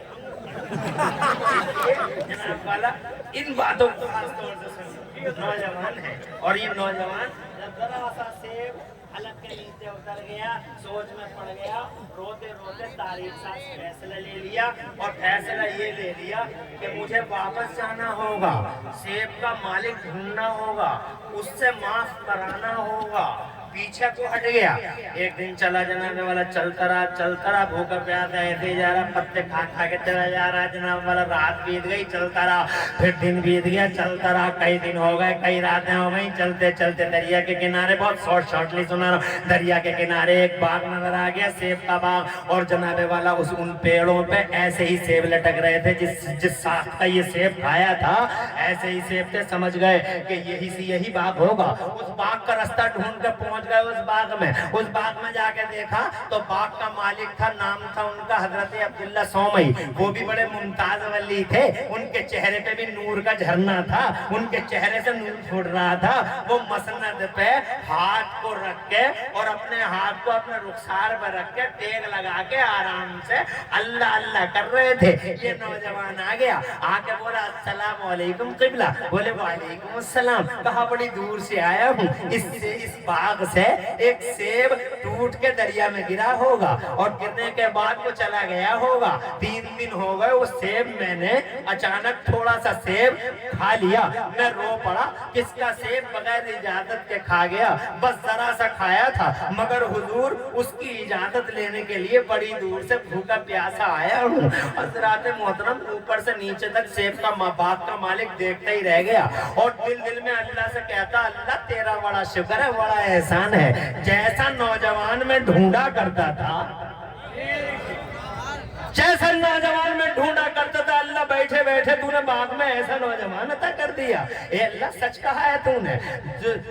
जनाब वाला इन बातों को खास तौर से सुनो। नौजवान है और ये नौजवान जब जरा सा सेब हलक के नीचे उतर गया, सोच में पड़ गया, रोते रोते तारीख साथ फैसला ले लिया। और फैसला ये ले लिया कि मुझे वापस जाना होगा, सेब का मालिक ढूंढना होगा, उससे माफ कराना होगा। पीछे को हट गया। एक दिन चला जनाब वाला चलता रहा, भूखा प्यासा ऐसे जा रहा, पत्ते खा खा के चला जा रहा। जनाब वाला रात बीत गई, चलता रहा, फिर दिन बीत गया, चलता रहा। कई दिन हो गए, कई रातें हो गई, चलते चलते दरिया के किनारे, बहुत शॉर्टली सुना रहा, दरिया के किनारे एक बाग नजर आ गया, सेब का बाग। और जनाब वाला उन पेड़ों पे ऐसे ही सेब लटक रहे थे, जिस साथ का ये सेब खाया था ऐसे ही सेब थे। समझ गए कि यही बाग होगा। उस बाग का रास्ता ढूंढ कर पहुंच गए उस बाग में। उस बाग में जाके देखा तो बाग का मालिक था, नाम था उनका हजरत अब्दुल्ला सोमई। वो भी बड़े मुमताज वली थे, उनके चेहरे पे भी नूर का झरना था, उनके चेहरे से नूर फूट रहा था। वो मसनद पे हाथ को रख के और अपने हाथ को अपने रुखसार पर रख के टेक लगा के आराम से अल्लाह अल्लाह कर रहे थे। ये नौजवान आ गया, आके बोला अस्सलाम वालेकुम क़िबला। बोले वालेकुम अस्सलाम। कहा बड़ी दूर से आया हूँ, इस बाग से एक सेब टूट के दरिया में गिरा होगा और गिरने के बाद वो चला गया होगा। 3 दिन हो गए, वो सेब मैंने अचानक थोड़ा सा सेब खा लिया। मैं रो पड़ा, किसका सेब बगैर इजाजत के खा गया। बस जरा सा खाया था मगर हुजूर उसकी इजाजत लेने के लिए बड़ी दूर से भूखा प्यासा आया हूँ। हज़रात मोहतरम ऊपर से नीचे तक सेब का बाग का मालिक देखता ही रह गया और दिल में अल्लाह से कहता, अल्लाह तेरा बड़ा शुक्र है, बड़ा एहसान है। जैसा नौजवान में ढूंढा करता था, जैसा नौजवान में ढूंढा करता था, अल्लाह बैठे बैठे तूने बाग में ऐसा नौजवान अता कर दिया। ए अल्लाह सच कहा है तूने,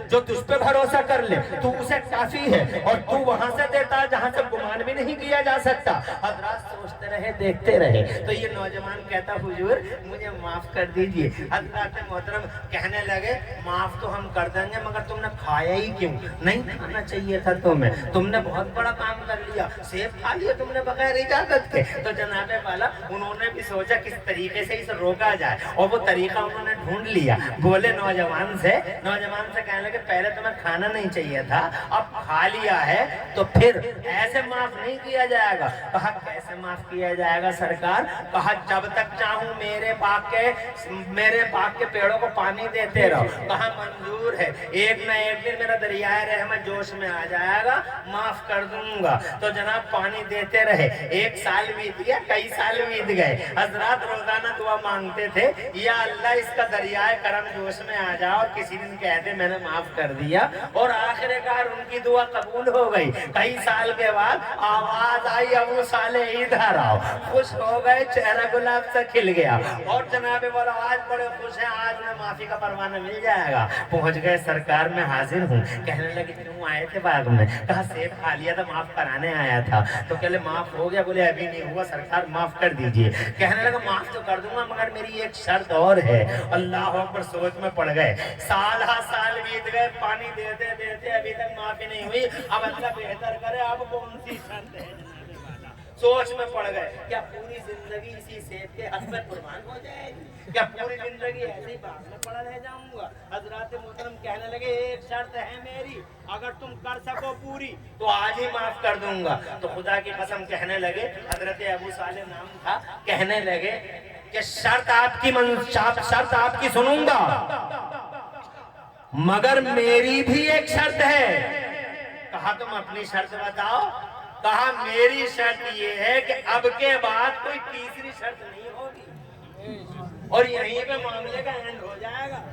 जो तुझ पे भरोसा कर ले तू उसे काफी है और तू वहां से देता है जहां से गुमान भी नहीं किया जा सकता। हज़रात सोचते रहे, देखते रहे तो ये नौजवान कहता, हुजूर मुझे माफ कर दीजिए। हज़रात मोहतरम कहने लगे, माफ तो हम कर देंगे मगर तुमने खाया ही क्यों? नहीं खाना चाहिए था तुम्हें, तुमने बहुत बड़ा काम कर लिया, सेब खा लिया तुमने बगैर इजाजत के। तो जनाब वाला उन्होंने भी सोचा किस तरीके से इसे रोका जाए, और वो तरीका उन्होंने ढूंढ लिया। बोले नौजवान से कहने लगे पहले तुम्हें खाना नहीं चाहिए था, अब खा लिया है तो फिर ऐसे माफ नहीं किया जाएगा। कहा कैसे माफ किया जाएगा सरकार? कहा जब तक चाहूं मेरे बाग के पेड़ों को पानी देते रहो। कहा मंजूर है, एक न एक दिन मेरा दरियाए रहमत जोश में आ जाएगा, माफ कर दूंगा। तो जनाब पानी देते रहे, 1 साल बीत गया, कई साल बीत गए। हजरत रोजाना दुआ मांगते थे, या अल्लाह इसका दरियाए करम जोश में आ जाओ, और किसी दिन कहते मैंने माफ कर दिया, और आखिरकार उनकी दुआ कबूल हो गई। कई साल के बाद आवाज आई, अबू साले इधर आओ। खुश हो गए, चेहरा गुलाब सा खिल गया, और जनाबे वाला आज बड़े खुश हैं, आज उन्हें माफी का परवाना मिल जाएगा। पहुंच गए, सरकार में हाजिर हूँ। कहने लगे क्यों आए थे बाग में? कहा सेब खा लिया था, माफ कराने आया था। तो कहले माफ हो गया? बोले अभी नहीं हुआ सरकार, माफ कर दीजिए। कहने लगा माफ तो कर दूंगा मगर मेरी एक शर्त और है। अल्लाह अकबर, सोच में पड़ गए। साल बीत गए, पानी देते देते अभी तक माफी नहीं हुई। अब अल्लाह बेहतर करे, अब कौन सी शर्त है? सोच में पड़ गए, क्या पूरी जिंदगी इसी सेब के हक में कुर्बान हो जाएगी? क्या पूरी जिंदगी ऐसे ही बाग में पड़ा रह जाऊंगा? हजरत मोहतरम कहने लगे एक शर्त है मेरी, अगर तुम कर सको पूरी तो आज ही माफ कर दूंगा। तो खुदा की कसम कहने लगे, हजरत अबू साले नाम था, कहने लगे कि शर्त आपकी सुनूंगा, मगर मेरी भी एक शर्त है। कहा तुम अपनी शर्त बताओ। कहा मेरी शर्त ये है कि अब के बाद कोई तीसरी शर्त नहीं होगी, और यहीं पे मामले का एंड हो जाएगा।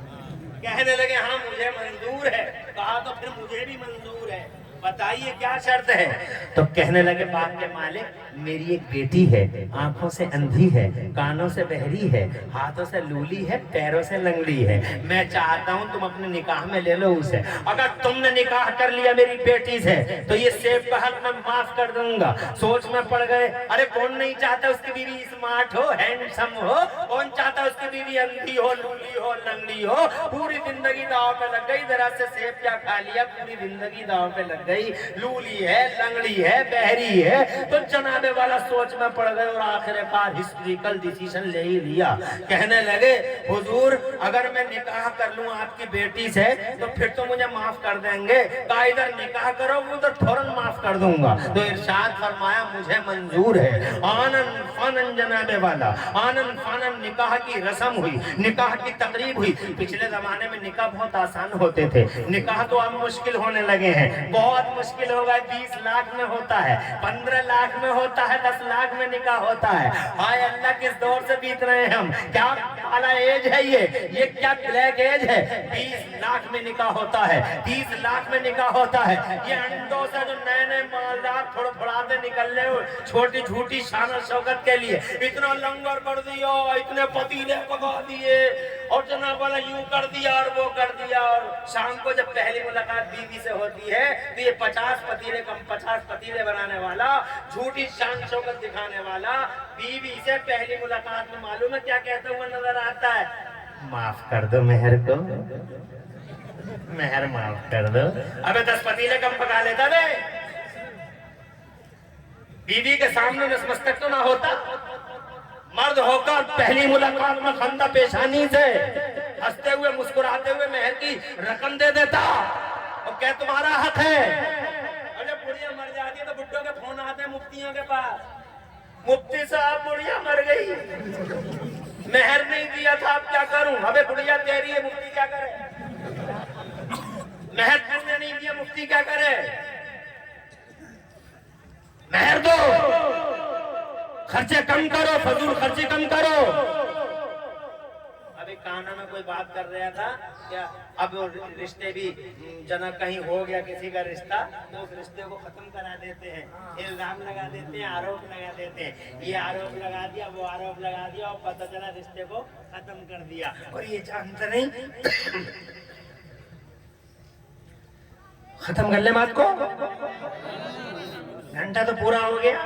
कहने लगे हाँ मुझे मंजूर है। कहा तो फिर मुझे भी मंजूर है, बताइए क्या शर्त है? तो कहने लगे बाग के मालिक, मेरी एक बेटी है, आंखों से अंधी है, कानों से बहरी है, हाथों से लूली है, पैरों से लंगड़ी है। मैं चाहता हूं तुम अपने निकाह में ले लो उसे। अगर तुमने निकाह कर लिया मेरी बेटी से तो ये सेब का हक मैं माफ कर दूंगा। सोच में पड़ गए, अरे कौन नहीं चाहता उसकी बीवी स्मार्ट हो, हैंडसम हो? कौन चाहता उसकी बीवी अंधी हो, लूली हो, लंगड़ी हो? पूरी जिंदगी दांव पे लग गई। जरा से सेब क्या खा लिया, पूरी जिंदगी दांव पे लग गई। लूली है, लंगड़ी है, बहरी है। तो जनाबे वाला सोच में पड़ गए, और आखिरकार हिस्ट्रिकल डिसीजन ले ही लिया। कहने लगे हुजूर अगर मैं निकाह कर लूं आपकी बेटी से तो फिर तो मुझे माफ कर देंगे। कहा इधर निकाह करो, उधर फौरन माफ कर दूंगा। तो इरशाद फरमाया मुझे मंजूर है। आनन फानन जनाबे वाला, आनन फानन निकाह की रस्म हुई, निकाह की तकरीब हुई। पिछले जमाने में निकाह बहुत आसान होते थे, निकाह तो अब मुश्किल होने लगे हैं, बहुत मुश्किल हो गया। 20 लाख में होता है, 15 लाख में होता है, 10 लाख में निकाह होता है। हाय अल्लाह किस दौर से बीत रहे हैं हम, क्या काला एज है ये क्या ब्लैक एज है। 20 लाख में निकाह होता है, 30 लाख में निकाह होता है। ये अंडों से जो नए नए मालदार थोड़े निकल रहे हो, छोटी झूठी शान और शौकत के लिए इतना लंगर कर दिया, इतने पतीले पका दिए, और जनाब वाला यूं कर दिया और वो कर दिया। और शाम को जब पहली मुलाकात बीवी से होती है तो ये 50 पतीले बनाने वाला, झूठी शान शौकत दिखाने वाला, बीवी से पहली मुलाकात में मालूम है क्या कहता हुआ नजर आता है? माफ कर दो मेहर को, मेहर माफ कर दो। अबे 10 पतीले कम पका लेता बे। बीवी के सामने नतमस्तक तो ना होता। मर्द होकर पहली मुलाकात में खंदा पेशानी से हंसते हुए मुस्कुराते हुए मेहर की रकम दे देता और क्या तुम्हारा हक है। और जब बुढ़िया मर जाती है तो बुड्ढों के फोन आते हैं मुफ्तियों के पास, मुफ्ती साहब बुढ़िया मर गई, मेहर नहीं दिया था, अब क्या करूं? अबे बुढ़िया तेरी है, मुफ्ती क्या करे? मेहर तुमने नहीं दिया, मुफ्ती क्या करे? मेहर दो, खर्चे कम करो, फजूल खर्चे कम करो। अभी काना में कोई बात कर रहा था क्या, अब रिश्ते भी जना कहीं हो गया किसी का रिश्ता तो उस रिश्ते को खत्म करा देते हैं, इल्जाम लगा देते हैं, आरोप लगा देते हैं। ये आरोप लगा दिया, वो आरोप लगा दिया, और पता चला रिश्ते को खत्म कर दिया। और ये जानते नहीं खत्म कर ले बात को, घंटा तो पूरा हो गया।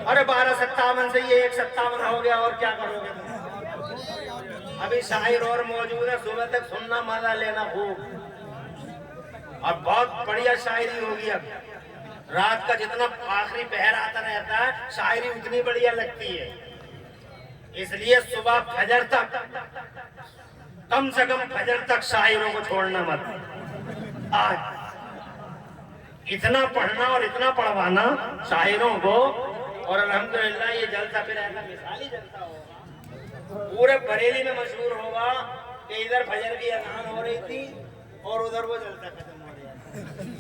अरे 12:57 से ये 1:57 हो गया, और क्या करोगे? अभी शायर और मौजूद है, सुबह तक सुनना, मजा लेना खूब, और बहुत बढ़िया शायरी होगी। अब رات کا جتنا آخری پہر آتا رہتا ہے شاعری اتنی بڑھیا لگتی ہے. اس لیے صبح فجر تک کم سے کم فجر تک شاعروں کو چھوڑنا مت. آج اتنا پڑھنا اور اتنا پڑھوانا شاعروں کو. اور الحمدللہ یہ جلسہ پھر ایسا مثالی جلسہ ہوگا, پورے بریلی میں مشہور ہوگا کہ ادھر فجر کی اذان ہو رہی تھی اور ادھر وہ جلسہ ختم ہو رہا تھا.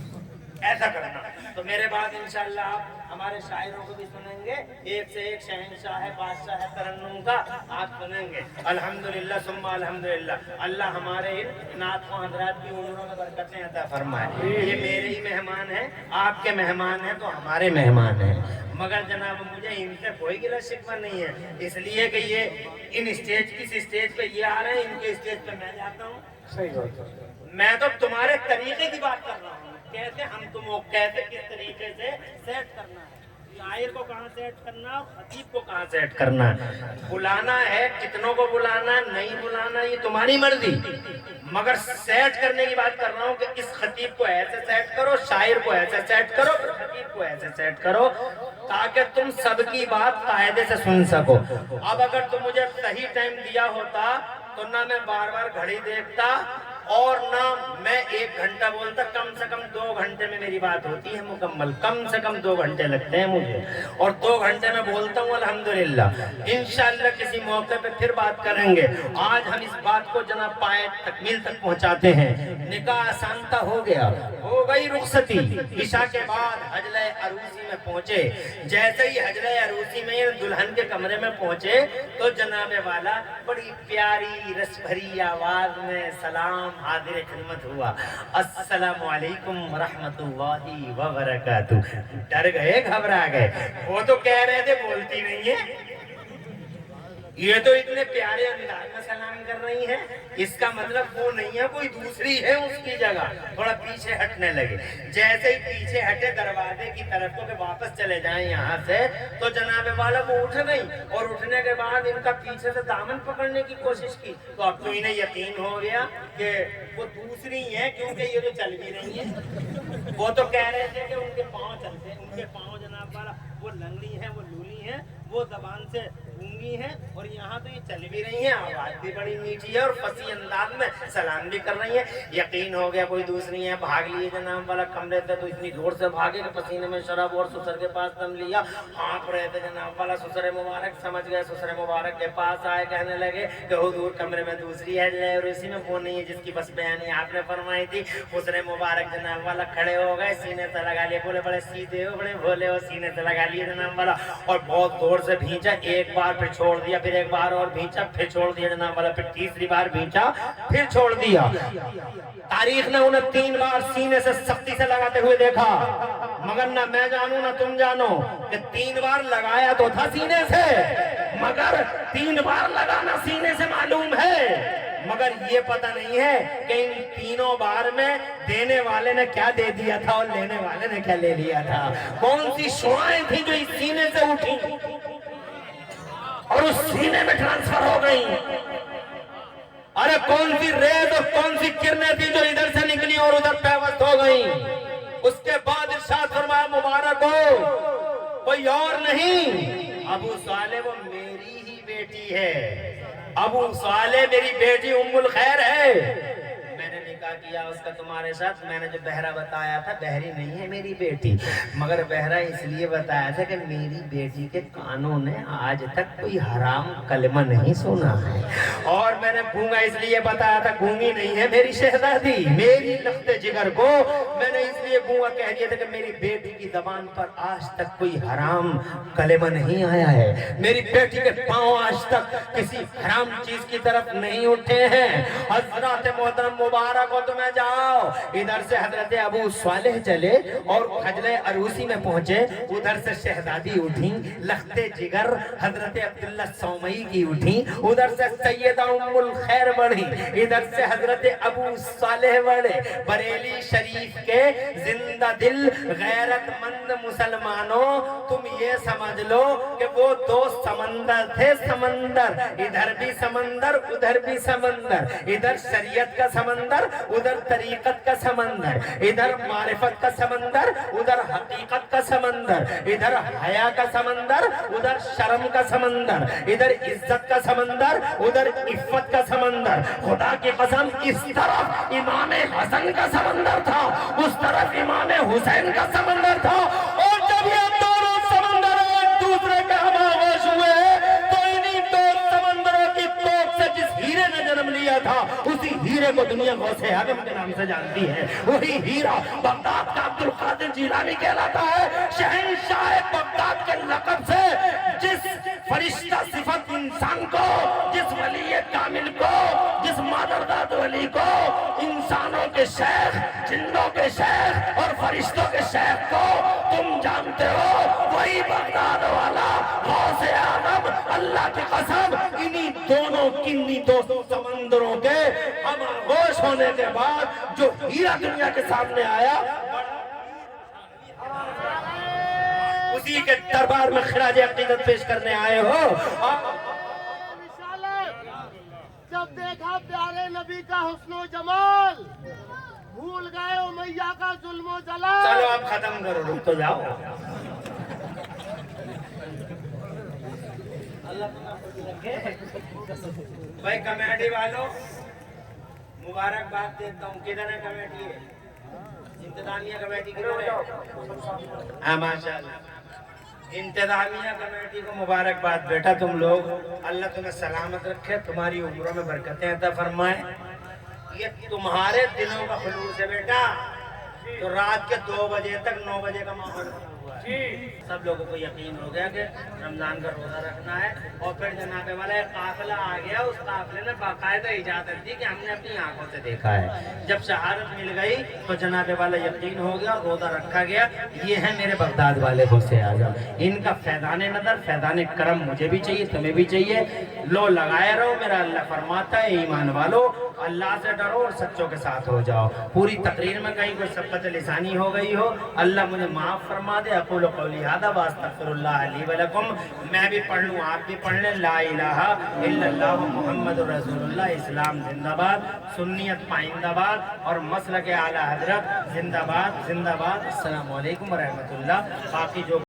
ایسا کرنا. تو میرے بعد انشاءاللہ آپ ہمارے شاعروں کو بھی سنیں گے. ایک سے ایک شہنشاہ ہے, بادشاہ ہے ترنم کا, آپ سنیں گے. الحمدللہ ثم الحمدللہ. اللہ ہمارے نعت خواں حضرات کی عمروں میں برکتیں عطا فرمائے. یہ میرے ہی مہمان ہیں, آپ کے مہمان ہیں تو ہمارے مہمان ہیں, مگر جناب مجھے ان سے کوئی گلہ شکوہ نہیں ہے, اس لیے کہ یہ ان اسٹیج کس اسٹیج پہ یہ آ رہے ہیں, ان کے اسٹیج پہ میں جاتا ہوں. صحیح بات ہے. میں تو تمہارے طریقے کی بات کر رہا ہوں, کیسے ہم تم کیسے کس طریقے سے سیٹ کرنا ہے, شاعر کو کہاں سیٹ کرنا ہے, خطیب کو کہاں سیٹ کرنا ہے. بلانا ہے کتنوں کو بلانا, نہیں بلانا یہ تمہاری مرضی, مگر سیٹ کرنے کی بات کر رہا ہوں کہ اس خطیب کو ایسے سیٹ کرو, شاعر کو ایسے سیٹ کرو, خطیب کو ایسے سیٹ کرو تاکہ تم سب کی بات قاعدے سے سن سکو. اب اگر تم مجھے صحیح ٹائم دیا ہوتا تو نہ میں بار بار گھڑی دیکھتا اور نہ میں 1 گھنٹہ بولتا. کم سے کم 2 گھنٹے میں میری بات ہوتی ہے مکمل, کم سے کم 2 گھنٹے لگتے ہیں مجھے, اور 2 گھنٹے میں بولتا ہوں الحمدللہ. انشاءاللہ کسی موقع پہ پھر بات کریں گے. آج ہم اس بات کو جناب پائے تکمیل تک پہنچاتے ہیں. نکاح آسانتا ہو گیا, ہو گئی رخصتی. عشاء کے بعد حجلہ عروسی میں پہنچے. جیسے ہی حجلہ عروسی میں دلہن کے کمرے میں پہنچے تو جناب والا بڑی پیاری رس بھری آواز میں سلام حاضر خدمت ہوا, السلام علیکم ورحمۃ اللہ وبرکاتہ. ڈر گئے, گھبرا گئے. وہ تو کہہ رہے تھے بولتی نہیں ہے, یہ تو اتنے پیارے انداز میں سلام کر رہی ہیں, اس کا مطلب وہ نہیں ہے کوئی دوسری ہے اس کی جگہ. تھوڑا پیچھے ہٹنے لگے. جیسے ہی پیچھے ہٹے دروازے کی طرف تو کہ واپس چلے جائیں یہاں سے, تو جناب والا وہ اٹھ گئی, اور اٹھنے کے بعد ان کا پیچھے سے دامن پکڑنے کی کوشش کی. تو اب تو انہیں یقین ہو گیا کہ وہ دوسری ہیں, کیونکہ یہ تو چل بھی رہی ہیں. وہ تو کہہ رہے تھے کہ ان کے پاؤں چلتے ہیں, ان کے پاؤں جناب والا وہ لنگڑی ہیں, وہ لولی ہیں, وہ زبان سے گونگی ہیں, اور یہاں تو یہ چل بھی رہی ہیں, آواز بھی بڑی میٹھی ہے اور فصیح انداز میں سلام بھی کر رہی ہیں. یقین ہو گیا کوئی دوسری ہے. بھاگ لیے جناب والا کمرے سے, تو اتنی زور سے بھاگے کہ پسینے میں شراب اور سسر کے پاس دم لیا. ہانپ رہے تھے جناب والا. سسر مبارک سمجھ گئے, سسر مبارک کے پاس آئے, کہنے لگے کہ حضور کمرے میں دوسری ہے, اور اسی میں وہ نہیں ہے جس کی بس بیانی آپ نے فرمائی تھی. سسر مبارک جناب والا کھڑے ہو گئے, سینے سے لگا لیے, بولے بڑے سیدھے ہو, بڑے بھولے ہو, سینے سے لگا لیے جناب والا, اور بہت زور سے بھینچا. ایک بار پھر چھوڑ دیا, پھر ایک بار اور بھینچا, پھر چھوڑ دیا جناب والا, پھر تیسری بار بھینچا, پھر چھوڑ دیا. تاریخ نے انہیں 3 بار سینے سے سختی سے لگاتے ہوئے دیکھا, مگر نہ میں جانوں نہ تم جانو کہ 3 بار لگایا تو تھا سینے سے, مگر 3 بار لگانا سینے سے معلوم ہے, مگر یہ پتہ نہیں ہے کہ ان تینوں بار میں دینے والے نے کیا دے دیا تھا اور لینے والے نے کیا لے لیا تھا. کون سی شعائیں تھیں جو اس سینے سے اٹھی اور اس سینے میں ٹرانسفر ہو گئی. ارے کون سی ریز اور کون سی کرنیں تھی جو ادھر سے نکلی اور ادھر پیوست ہو گئی. اس کے بعد ارشاد فرمایا مبارک ہو, کوئی اور نہیں, ابو صالح وہ میری ہی بیٹی ہے. ابو صالح میری بیٹی ام الخیر ہے. میں نے نکاح کیا اس کا تمہارے ساتھ. میں نے جو بہرا بتایا تھا, بہری نہیں ہے میری بیٹی, مگر بہرا اس لیے بتایا تھا کہ میری بیٹی کے کانوں نے آج تک کوئی حرام کلمہ نہیں سنا ہے. اور میں نے گونگا اس لیے بتایا تھا, گونگی نہیں ہے میری شہزادی, میری لخت جگر کو میں نے اس لیے گونگا کہہ دیا تھا کہ میری بیٹی کی زبان پر آج تک کوئی حرام کلمہ نہیں آیا ہے. میری بیٹی کے پاؤں آج تک کسی حرام چیز کی طرف نہیں اٹھے ہیں. حضرات محترم مبارک ہو تمہیں جاؤ. ادھر سے حضرت ابو صالح چلے اور حجلہ عروسی میں پہنچے. ادھر سے شہزادی اٹھی, لخت جگر حضرت عبداللہ سومئی کی اٹھی. ادھر سے سیدہ ام الخیر بڑھی, ادھر سے حضرت ابو صالح بڑھے. بریلی شریف کے زندہ دل غیرت مند مسلمانوں, تم ये समझ लो कि वो दो समंदर थे, समंदर, इधर भी समंदर उधर भी समंदर, इधर शरीयत का समंदर उधर तरीकत का समंदर, इधर मारिफत का समंदर उधर हकीकत का समंदर, इधर हया का समंदर उधर शर्म का समंदर, इधर इज्जत का समंदर उधर इफ्फत का समंदर। खुदा की कसम, इस तरफ इमाम हसन का समंदर था, उस तरफ इमाम हुसैन का समंदर था। और जब ये दोनों समंदर एक दूसरे के हमावश हुए तो इन्हीं दो समंदरों की तोप से जिस हीरे ने जन्म लिया था, उसी हीरे को दुनिया गौसे आजम के नाम से जानती है। वही हीरा बगदाद का अब्दुल कादिर जिलानी कहलाता है। शहंशाह बगदाद के लक़ब से जिस फरिश्ता सिफत इंसान को, जिस वली कामिल को, जिस मादरदाद वली को, इंसानों के शेख, जिन्नों के शेख और फरिश्तों के शेख को तुम जानते हो, वही बगदाद वाला गौसे आजम। अल्लाह की कसम, इन्हीं दोनों किन्हीं दो समंदरों के खामोश होने के बाद जो हीरा दुनिया के सामने आया, उसी के दरबार में खिराज अकीदत पेश करने आए हो। जब देखा प्यारे नबी का हुस्नो जमाल, भूल गए उमैया का जुल्मो जलाल। चलो आप खत्म करो, रुक तो जाओ। भाई कमेटी वालों, मुबारकबाद देता हूँ। किधर है कमेटी? इंतजामिया कमेटी किधर है? हाँ माशाल्लाह, इंतजामिया कमेटी को मुबारकबाद बेटा। तुम लोग, अल्लाह तुम्हें सलामत रखे, तुम्हारी उम्रों में बरकतें अता फरमाए। ये तुम्हारे दिनों का खुलूस है बेटा। तो रात के 2 बजे तक 9 बजे का माहौल हुआ है। सब लोगों को यकीन हो गया कि रमजान का रोजा रखना है। और फिर जनाबे वाला एक काफिला आ गया, उस काफिले ने बाकायदा इजाजत दी कि हमने अपनी आंखों से देखा है। जब शहादत मिल गई तो जनाबे वाला यकीन हो गया, रोजा रखा गया। ये है मेरे बगदाद वाले गौसे आजम, इनका फैदान नदर, फैदान करम मुझे भी चाहिए, तुम्हें भी चाहिए। लो लगाए रहो, मेरा अल्लाह फरमाता है ईमान वालो अल्लाह से डरो और सच्चों के साथ हो जाओ। पूरी तकरीर में कहीं कोई सबकत लिसानी हो गई हो, अल्लाह मुझे माफ फरमा दे। अक़ूलु क़ौली हाज़ा व अस्तग़फ़िरुल्लाह ली व लकुम। मैं भी पढ़ लूँ, आप भी पढ़ लें। ला इलाहा इल्लल्लाह मुहम्मदुर रसूलुल्लाह। इस्लाम जिंदाबाद, सुन्नियत पाइंदाबाद और मसलक आला हज़रत जिंदाबाद जिंदाबाद। अस्सलामु अलैकुम व रहमतुल्लाह। बाकी जो